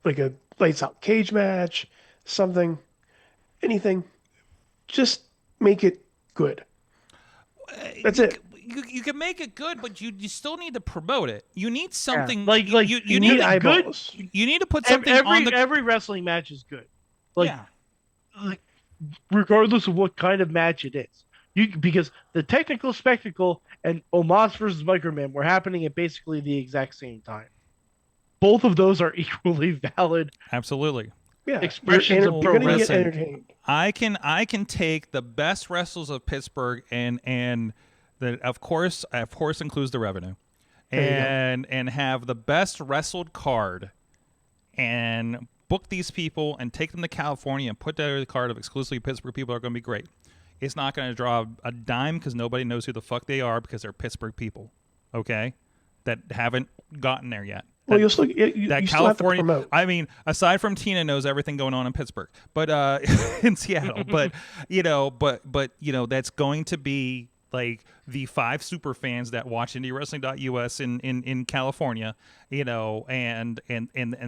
like a lights out cage match, anything, just make it good. That's it. You can make it good, but you still need to promote it. You need something you need eyeballs. You need to put something on the every wrestling match is good. Like regardless of what kind of match it is. Because the technical spectacle and Omos versus Microman were happening at basically the exact same time. Both of those are equally valid. Absolutely. Yeah, expressions of pro wrestling. I can take the best wrestlers of Pittsburgh and that of course includes the revenue, and have the best wrestled card, and book these people and take them to California and put that card of exclusively Pittsburgh people are going to be great. It's not going to draw a dime because nobody knows who the fuck they are because they're Pittsburgh people, okay, that haven't gotten there yet. Well, you still have to promote. I mean, aside from Tina knows everything going on in Pittsburgh, but in Seattle, but that's going to be like the 5 super fans that watch IndieWrestling.us in California, and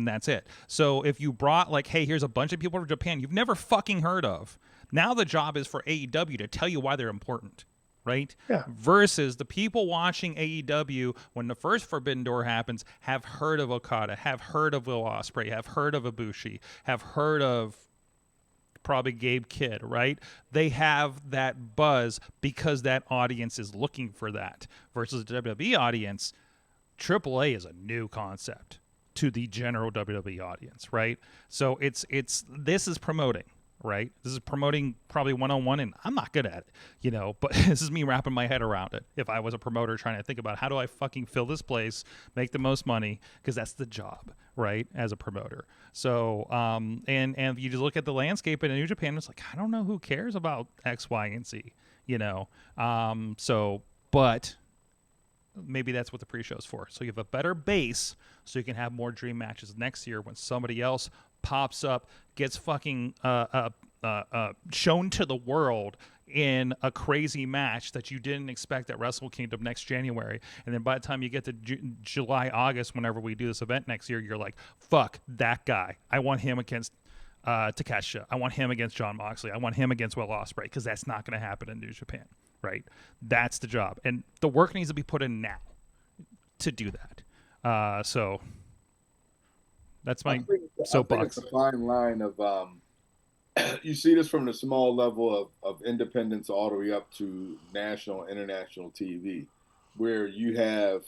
that's it. So if you brought like, hey, here's a bunch of people from Japan you've never fucking heard of. Now the job is for AEW to tell you why they're important, right? Yeah. Versus the people watching AEW when the first Forbidden Door happens have heard of Okada, have heard of Will Ospreay, have heard of Ibushi, have heard of probably Gabe Kidd, right? They have that buzz because that audience is looking for that. Versus the WWE audience, AAA is a new concept to the general WWE audience, right? So this is promoting. Right, this is promoting probably one-on-one, and I'm not good at it, but this is me wrapping my head around it. If I was a promoter trying to think about how do I fucking fill this place, make the most money, because that's the job, right, as a promoter. So, and if you just look at the landscape in New Japan, it's like, I don't know who cares about X, Y, and Z, but maybe that's what the pre-show's for. So you have a better base, so you can have more dream matches next year when somebody else pops up, gets fucking shown to the world in a crazy match that you didn't expect at Wrestle Kingdom next January. And then by the time you get to July, August, whenever we do this event next year, you're like, fuck that guy. I want him against Takeshita. I want him against Jon Moxley. I want him against Will Ospreay, because that's not going to happen in New Japan, right? That's the job. And the work needs to be put in now to do that. So that's my soapbox. It's a fine line of you see this from the small level of independence all the way up to national, international TV, where you have,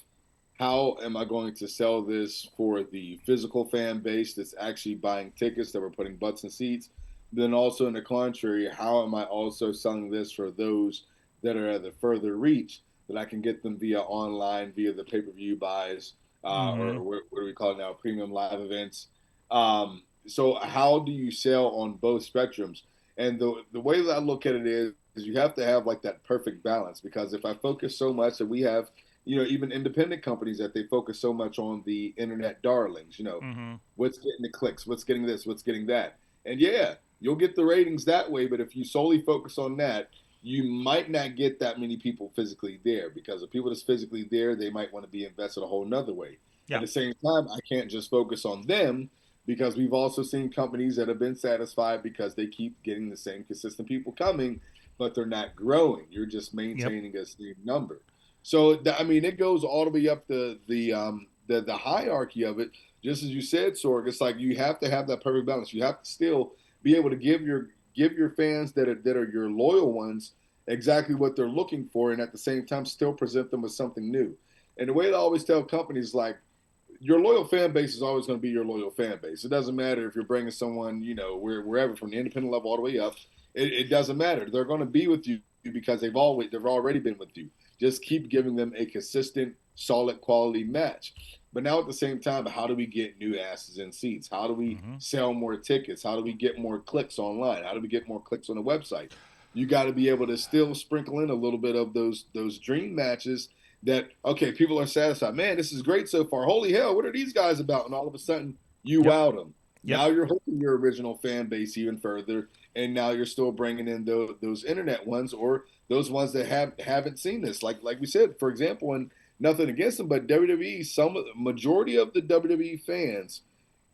how am I going to sell this for the physical fan base that's actually buying tickets, that we're putting butts in seats? Then also in the contrary, how am I also selling this for those that are at a further reach, that I can get them via online, via the pay-per-view buys, or what do we call it now, premium live events. So how do you sell on both spectrums? And the way that I look at it is you have to have like that perfect balance, because if I focus so much, that we have, even independent companies that they focus so much on the internet darlings, what's getting the clicks, what's getting this, what's getting that. And yeah, you'll get the ratings that way, but if you solely focus on that, you might not get that many people physically there, because the people that's physically there, they might want to be invested a whole nother way. Yeah. At the same time, I can't just focus on them, because we've also seen companies that have been satisfied because they keep getting the same consistent people coming, but they're not growing. You're just maintaining a same number. So, I mean, it goes all the way up the hierarchy of it. Just as you said, Sorg, it's like you have to have that perfect balance. You have to still be able to give your fans that are your loyal ones exactly what they're looking for, and at the same time still present them with something new. And the way I always tell companies, like, your loyal fan base is always going to be your loyal fan base. It doesn't matter if you're bringing someone, wherever, from the independent level all the way up. It doesn't matter. They're going to be with you because they've already been with you. Just keep giving them a consistent, solid, quality match. But now at the same time, how do we get new asses in seats? How do we sell more tickets? How do we get more clicks online? How do we get more clicks on the website? You got to be able to still sprinkle in a little bit of those dream matches that, okay, people are satisfied. Man, this is great so far. Holy hell, what are these guys about? And all of a sudden, you wowed them. Yep. Now you're hooking your original fan base even further, and now you're still bringing in those internet ones, or those ones that haven't seen this. Like we said, for example, and nothing against them, but WWE, majority of the WWE fans,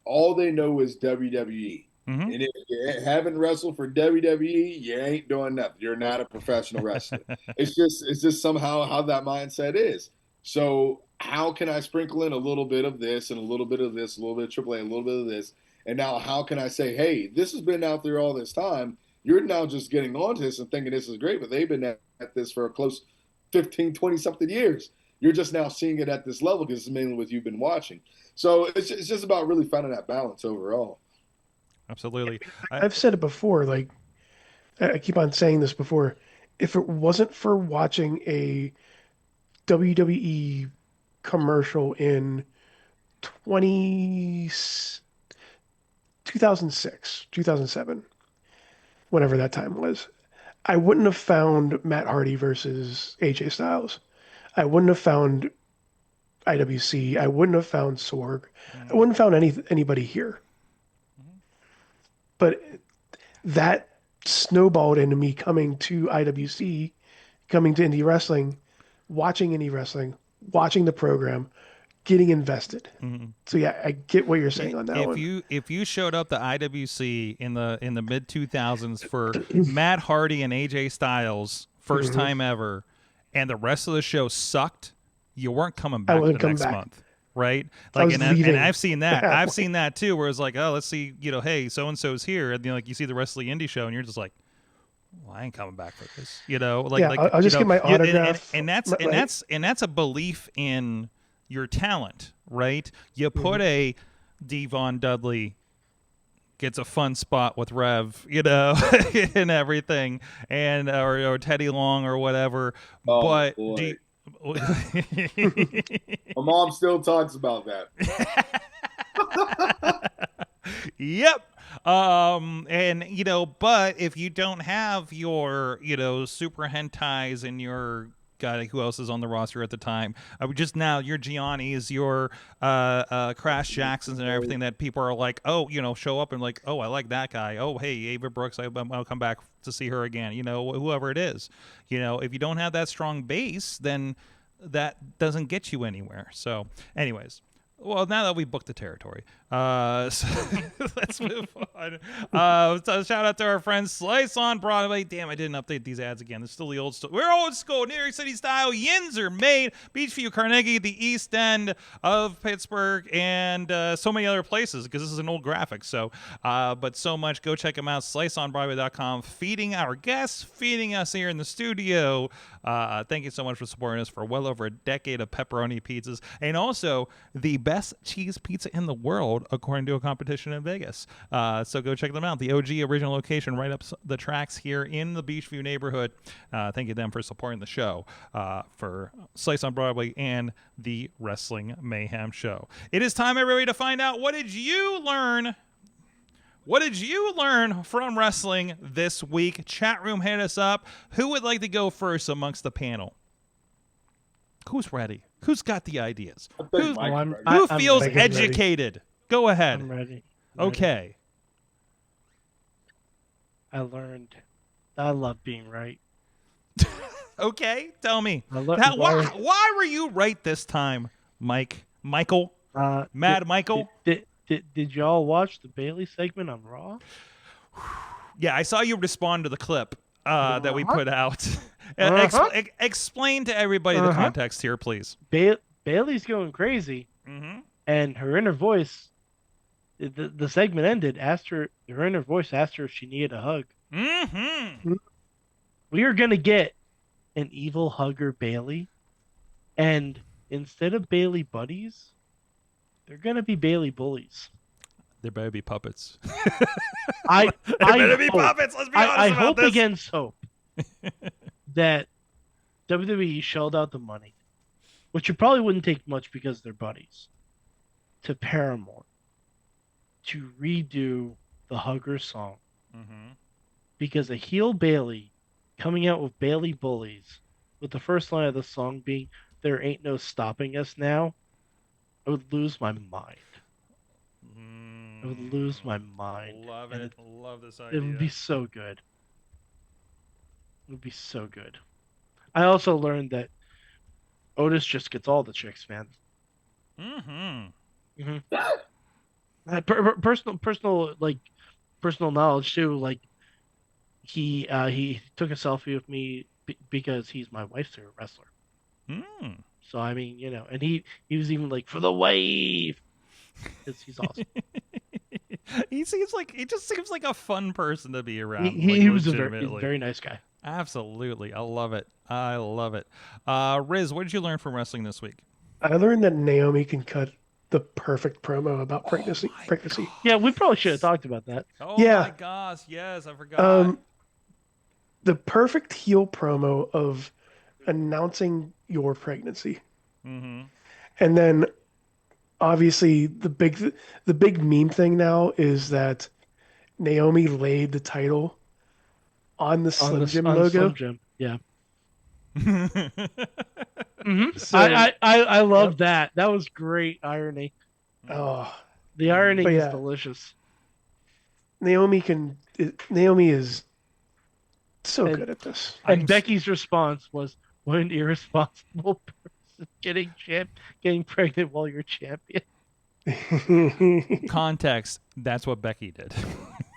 all they know is WWE. And if you haven't wrestled for WWE, you ain't doing nothing. You're not a professional wrestler. It's just somehow how that mindset is. So how can I sprinkle in a little bit of this and a little bit of this, a little bit of AAA, a little bit of this, and now how can I say, hey, this has been out there all this time. You're now just getting onto this and thinking this is great, but they've been at this for a close 15, 20-something years. You're just now seeing it at this level because it's mainly what you've been watching. So it's just about really finding that balance overall. Absolutely. I've said it before, like, I keep on saying this before. If it wasn't for watching a WWE commercial in 2006, 2007, whenever that time was, I wouldn't have found Matt Hardy versus AJ Styles. I wouldn't have found IWC. I wouldn't have found Sorg. I wouldn't have found anybody here. But that snowballed into me coming to IWC, coming to indie wrestling, watching indie wrestling, watching the program, getting invested. So yeah, I get what you're saying on that one. If you showed up to IWC in the mid 2000s for Matt Hardy and AJ Styles first time ever, and the rest of the show sucked, you weren't coming back the next month. Right? Like, and I've seen that. I've seen that too, where it's like, oh, let's see, hey, so and so's here, and like you see the rest of the indie show, and you're just like, well, I ain't coming back for this. I'll just get my autograph. And that's a belief in your talent, right? You put a Devon Dudley gets a fun spot with Rev, and everything, and or Teddy Long or whatever. Oh, but boy. My mom still talks about that. Yep. And but if you don't have your super hentais and your God, who else is on the roster at the time? Just now, your Giannis, your Crash Jacksons, and everything that people are like, oh, show up and like, oh, I like that guy. Oh, hey, Ava Brooks, I'll come back to see her again. Whoever it is. If you don't have that strong base, then that doesn't get you anywhere. So, anyways. Well, now that we booked the territory, so let's move on. So shout out to our friends Slice on Broadway. Damn, I didn't update these ads again. It's still the old stuff. We're old school, New York City style. Yins are made. Beachview, Carnegie, the East End of Pittsburgh, and so many other places because this is an old graphic. So, but so much. Go check them out. SliceOnBroadway.com. Feeding our guests, feeding us here in the studio. Thank you so much for supporting us for well over a decade of pepperoni pizzas, and also the best cheese pizza in the world, according to a competition in Vegas. So go check them out. The OG original location right up the tracks here in the Beachview neighborhood. Thank you to them for supporting the show, for Slice on Broadway and the Wrestling Mayhem show. It is time, everybody, to find out, what did you learn? What did you learn from wrestling this week? Chat room, hit us up. Who would like to go first amongst the panel? Who's ready? Who's got the ideas? Who feels educated? Ready. Go ahead. I'm ready. Okay. I learned I love being right. Okay, tell me. I Why were you right this time, Michael? Mad Michael? Did y'all watch the Bailey segment on Raw? Yeah, I saw you respond to the clip that we put out. Explain to everybody the context here, please. Bailey's going crazy, Mm-hmm. and her inner voice, the segment ended, her inner voice asked her if she needed a hug. Mm-hmm. We are going to get an evil hugger Bailey, and instead of Bailey buddies, they're going to be Bailey bullies. There better be puppets. There better be puppets. Let's be honest I about hope this. against hope that WWE shelled out the money, which it probably wouldn't take much because they're buddies, to Paramore to redo the Hugger song. Mm-hmm. Because a heel Bailey coming out with Bailey bullies, with the first line of the song being "There ain't no stopping us now," I would lose my mind. I would lose my mind. Love it. Love this idea. It would be so good. It would be so good. I also learned that Otis just gets all the chicks, man. Mm-hmm. Personal knowledge too. Like he took a selfie with me because he's my wife's favorite wrestler. Mm. So I mean, and he was even like, for the wave. He's awesome. He just seems like a fun person to be around. He was a very nice guy. Absolutely. I love it. Riz, what did you learn from wrestling this week? I learned that Naomi can cut the perfect promo about pregnancy. Yeah, we probably should have talked about that. Oh Yeah. my gosh, yes, I forgot. The perfect heel promo of announcing your pregnancy. Mm-hmm. And then obviously the big meme thing now is that Naomi laid the title on the Slim Jim logo. Slim Jim. Yeah. Mm-hmm. So, I love that. That was great irony. Oh, the irony is delicious. Naomi is so good at this. And Becky's response was, "What an irresponsible person getting pregnant while you're champion." Context, that's what Becky did.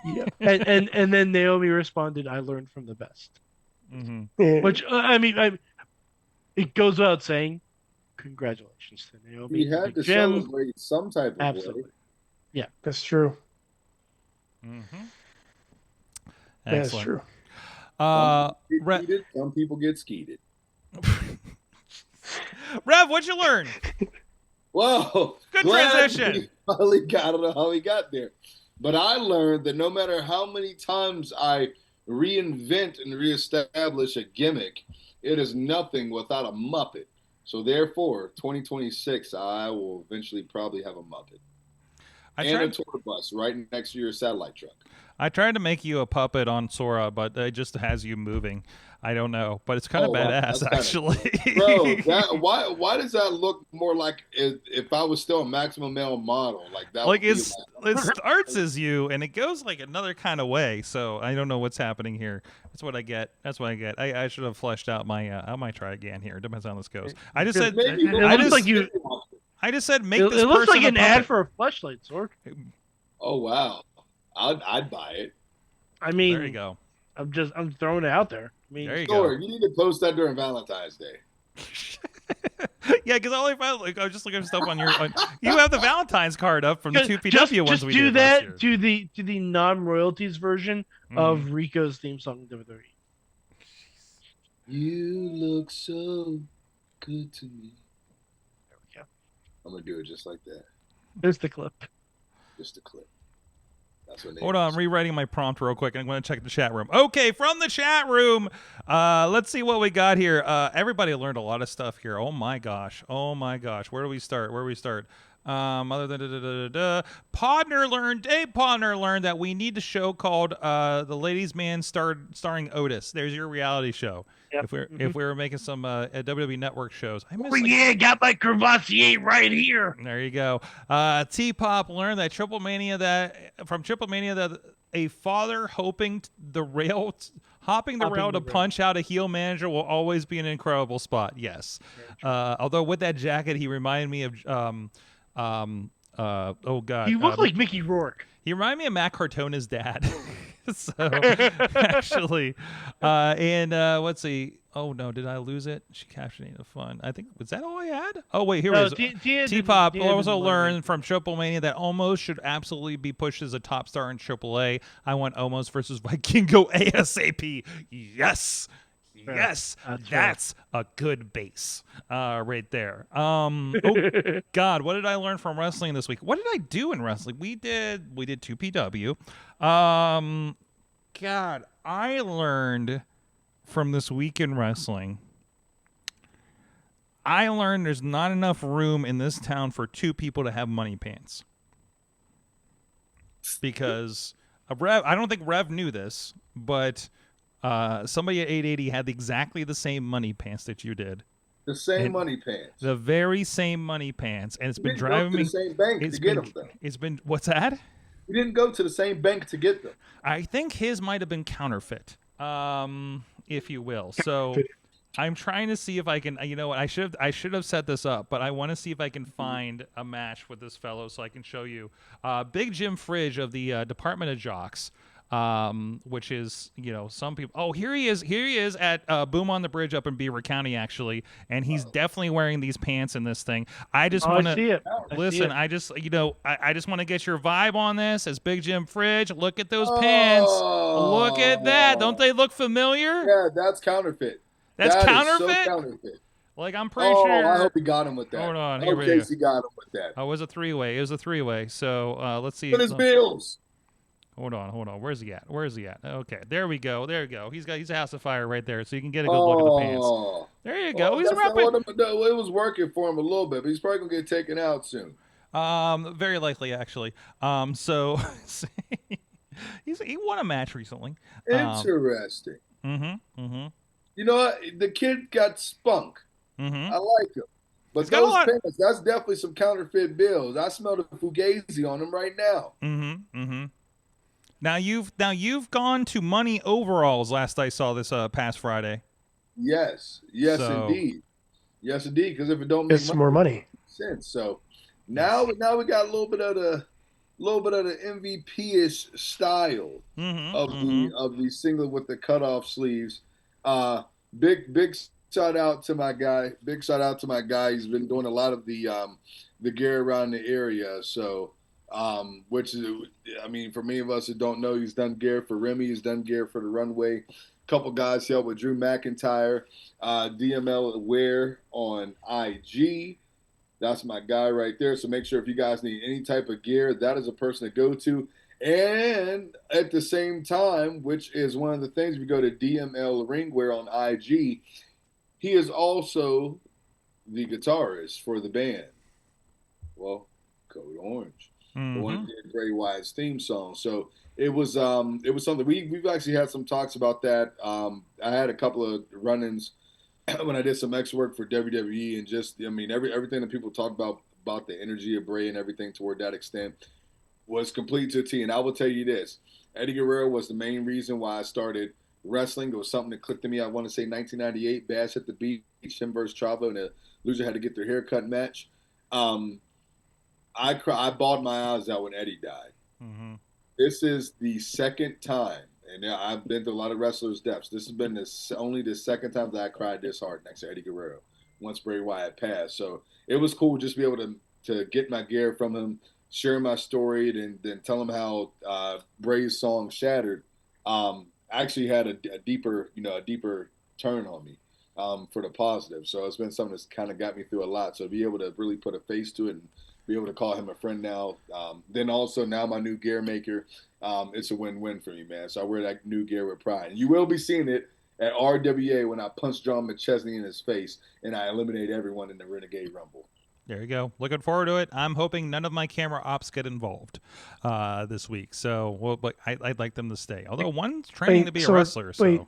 Yeah. And then Naomi responded, "I learned from the best." Mm-hmm. Yeah. Which it goes without saying, congratulations to Naomi. We had to celebrate some type of way. Yeah, that's true. Mm-hmm. That's true. Some people get skeeted. Rev, what'd you learn? Whoa. Good transition. I don't know how he got there. But I learned that no matter how many times I reinvent and reestablish a gimmick, it is nothing without a Muppet. So therefore, 2026, I will eventually probably have a Muppet. A tour bus right next to your satellite truck. I tried to make you a puppet on Sora, but it just has you moving. I don't know, but it's kind of badass, actually. Bro, why does that look more like if I was still a maximum male model? Like that. Like it starts as you, and it goes like another kind of way. So I don't know what's happening here. That's what I get. I should have fleshed out my. I might try again here. Depends on how this goes. I just said. I just said make this person. It looks like an ad puppet. for a fleshlight, Sorg. Oh wow, I'd buy it. I mean, there you go. I'm throwing it out there. I mean, there you go. You need to post that during Valentine's Day. Yeah, because all I found, I was just looking at stuff on your. You have the Valentine's card up from the 2PW ones we did last year. Just do that to the non-royalties version of Rico's theme song in WWE. You look so good to me. There we go. I'm gonna do it just like that. There's the clip. Just a clip. Hold on, I'm rewriting my prompt real quick. I'm going to check the chat room. Okay, from the chat room, let's see what we got here. Everybody learned a lot of stuff here. Oh my gosh. Where do we start? Other than Dave Podner learned that we need a show called The Ladies' Man starring Otis. There's your reality show. Yep. If we were making some WWE Network shows. Got my Crevassier right here. There you go. T-Pop learned that TripleMania a father hopping the rail to punch out a heel manager will always be an incredible spot. Yes. Although with that jacket, he reminded me of oh God, He looked like Mickey Rourke. he reminded me of Matt Cartona's dad. So actually, let's see. Oh no, did I lose it? She captured the fun. I think was that all I had? Oh wait, here it is. T-Pop also learned from TripleMania that Omos should absolutely be pushed as a top star in AAA. I want Omos versus Vikingo ASAP. Yes. Yes, that's a good base right there. Oh God, what did I learn from wrestling this week? What did I do in wrestling? We did 2PW. God, I learned from this week in wrestling. I learned there's not enough room in this town for two people to have money pants. Because I don't think Rev knew this, but somebody at 880 had exactly the same money pants that you did. The same money pants. The very same money pants, and it's been driving me. The same bank to get them, though. It's been what's that? We didn't go to the same bank to get them. I think his might have been counterfeit, if you will. So I'm trying to see if I can. You know what? I should have set this up, but I want to see if I can find a match with this fellow so I can show you. Big Jim Fridge of the Department of Jocks. Which is, some people. Oh, here he is at Boom on the Bridge up in Beaver County, actually, and he's definitely wearing these pants in this thing. I just want to listen. I just want to get your vibe on this. As Big Jim Fridge, look at those pants. Look at that. Don't they look familiar? Yeah, that's counterfeit. That's counterfeit. Is so counterfeit. Like I'm pretty sure. I hope he got him with that. Hold on. Here we go. He got him with that. Oh, it was a three-way. So let's see. Look at his bills. Hold on. Where's he at? Okay, there we go. He's a house of fire right there, so you can get a good look at the pants. There you go. He's repping. It was working for him a little bit, but he's probably gonna get taken out soon. Very likely, actually. So he won a match recently. Interesting. Mm-hmm. You know what? The kid got spunk. Mm-hmm. I like him. But those pants, that's definitely some counterfeit bills. I smell the Fugazi on them right now. Mm-hmm. Now you've gone to Money Overalls last I saw this past Friday. Yes, indeed. Yes, indeed. Because if it don't make more money sense. So now we got a little bit of the MVP-ish style of the singlet with the cutoff sleeves. Big shout out to my guy. He's been doing a lot of the gear around the area. So. Which is, for many of us who don't know, he's done gear for Remy, he's done gear for the Runway. A couple guys helped with Drew McIntyre, DML Aware on IG. That's my guy right there. So make sure if you guys need any type of gear, that is a person to go to. And at the same time, which is one of the things, if you go to DML Ringwear on IG, he is also the guitarist for the band. Well, Code Orange. The one who did Bray Wyatt's theme song. So it was something we've actually had some talks about that. I had a couple of run-ins when I did some X work for WWE, and just everything that people talk about the energy of Bray and everything toward that extent was complete to a T. And I will tell you this: Eddie Guerrero was the main reason why I started wrestling. It was something that clicked to me. I want to say 1998, Bash at the Beach, him versus Chavo, and the loser had to get their haircut match. I bawled my eyes out when Eddie died. Mm-hmm. This is the second time, and I've been to a lot of wrestlers' deaths. This has been only the second time that I cried this hard next to Eddie Guerrero once Bray Wyatt passed. So it was cool just to be able to get my gear from him, share my story, and then tell him how Bray's song Shattered actually had a deeper turn on me for the positive. So it's been something that's kind of got me through a lot. So to be able to really put a face to it and be able to call him a friend now. Then also now my new gear maker, it's a win-win for me, man. So I wear that new gear with pride. And you will be seeing it at RWA when I punch John McChesney in his face and I eliminate everyone in the Renegade Rumble. There you go. Looking forward to it. I'm hoping none of my camera ops get involved this week. So, but I'd like them to stay. Although one's training to be a wrestler. So,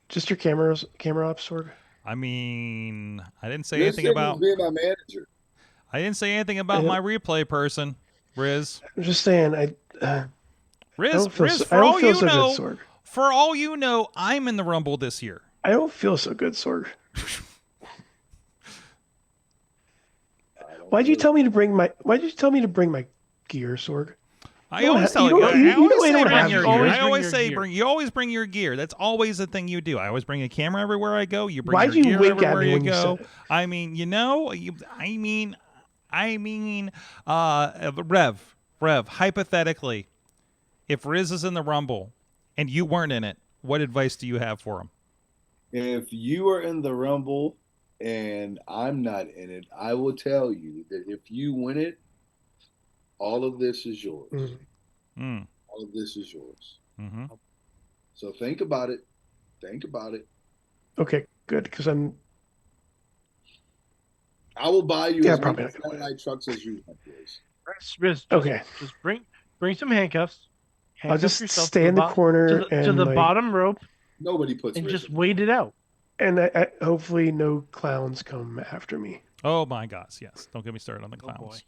just your camera ops, Sorg? I didn't say anything about being my manager. I didn't say anything about my replay person, Riz. I'm just saying, Riz, for I don't all feel you so know, good, Sorg. for all you know, I'm in the Rumble this year. I don't feel so good, Sorg. Why'd you tell me to bring my gear, Sorg? I always tell you. I always say you always bring your gear. That's always the thing you do. I always bring a camera everywhere I go. You bring Why'd your you gear wink at everywhere me you when you go. said it? I mean, Rev, hypothetically, if Riz is in the Rumble and you weren't in it, what advice do you have for him? If you are in the Rumble and I'm not in it, I will tell you that if you win it, all of this is yours. All of this is yours. Mm-hmm. So think about it. Think about it. Okay, good, because I will buy you as many probably satellite trucks as you want, Riz. Riz, okay. Just bring some handcuffs. I'll just yourself stay in the corner to the bottom rope Nobody puts and Riz just in. wait it out. And I hopefully no clowns come after me. Oh my gosh, yes. Don't get me started on the clowns.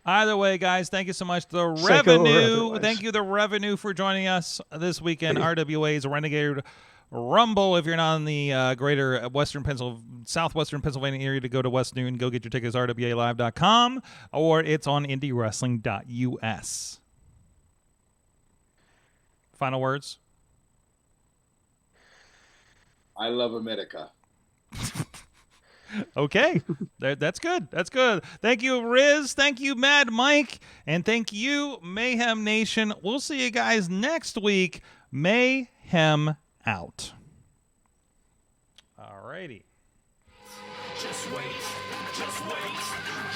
Either way, guys, thank you so much. The Psycho or revenue, otherwise. thank you, the revenue, for joining us this weekend. RWA's Renegade Rumble. If you're not in the greater southwestern Pennsylvania area, to go to West Noon, go get your tickets, rwalive.com, or it's on indiewrestling.us. Final words? I love America. Okay, that's good. That's good. Thank you, Riz. Thank you, Mad Mike. And thank you, Mayhem Nation. We'll see you guys next week. Mayhem out. All righty. Just wait, just wait,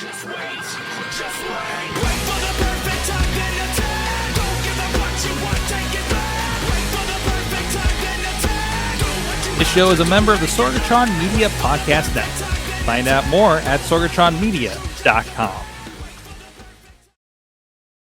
just wait, just wait. Wait for the perfect time, then attack. Don't give up what you want, take it back. Wait for the perfect time, then attack. Do what you This show is a member of the Sorgatron Media Podcast Network. Find out more at sorgatronmedia.com.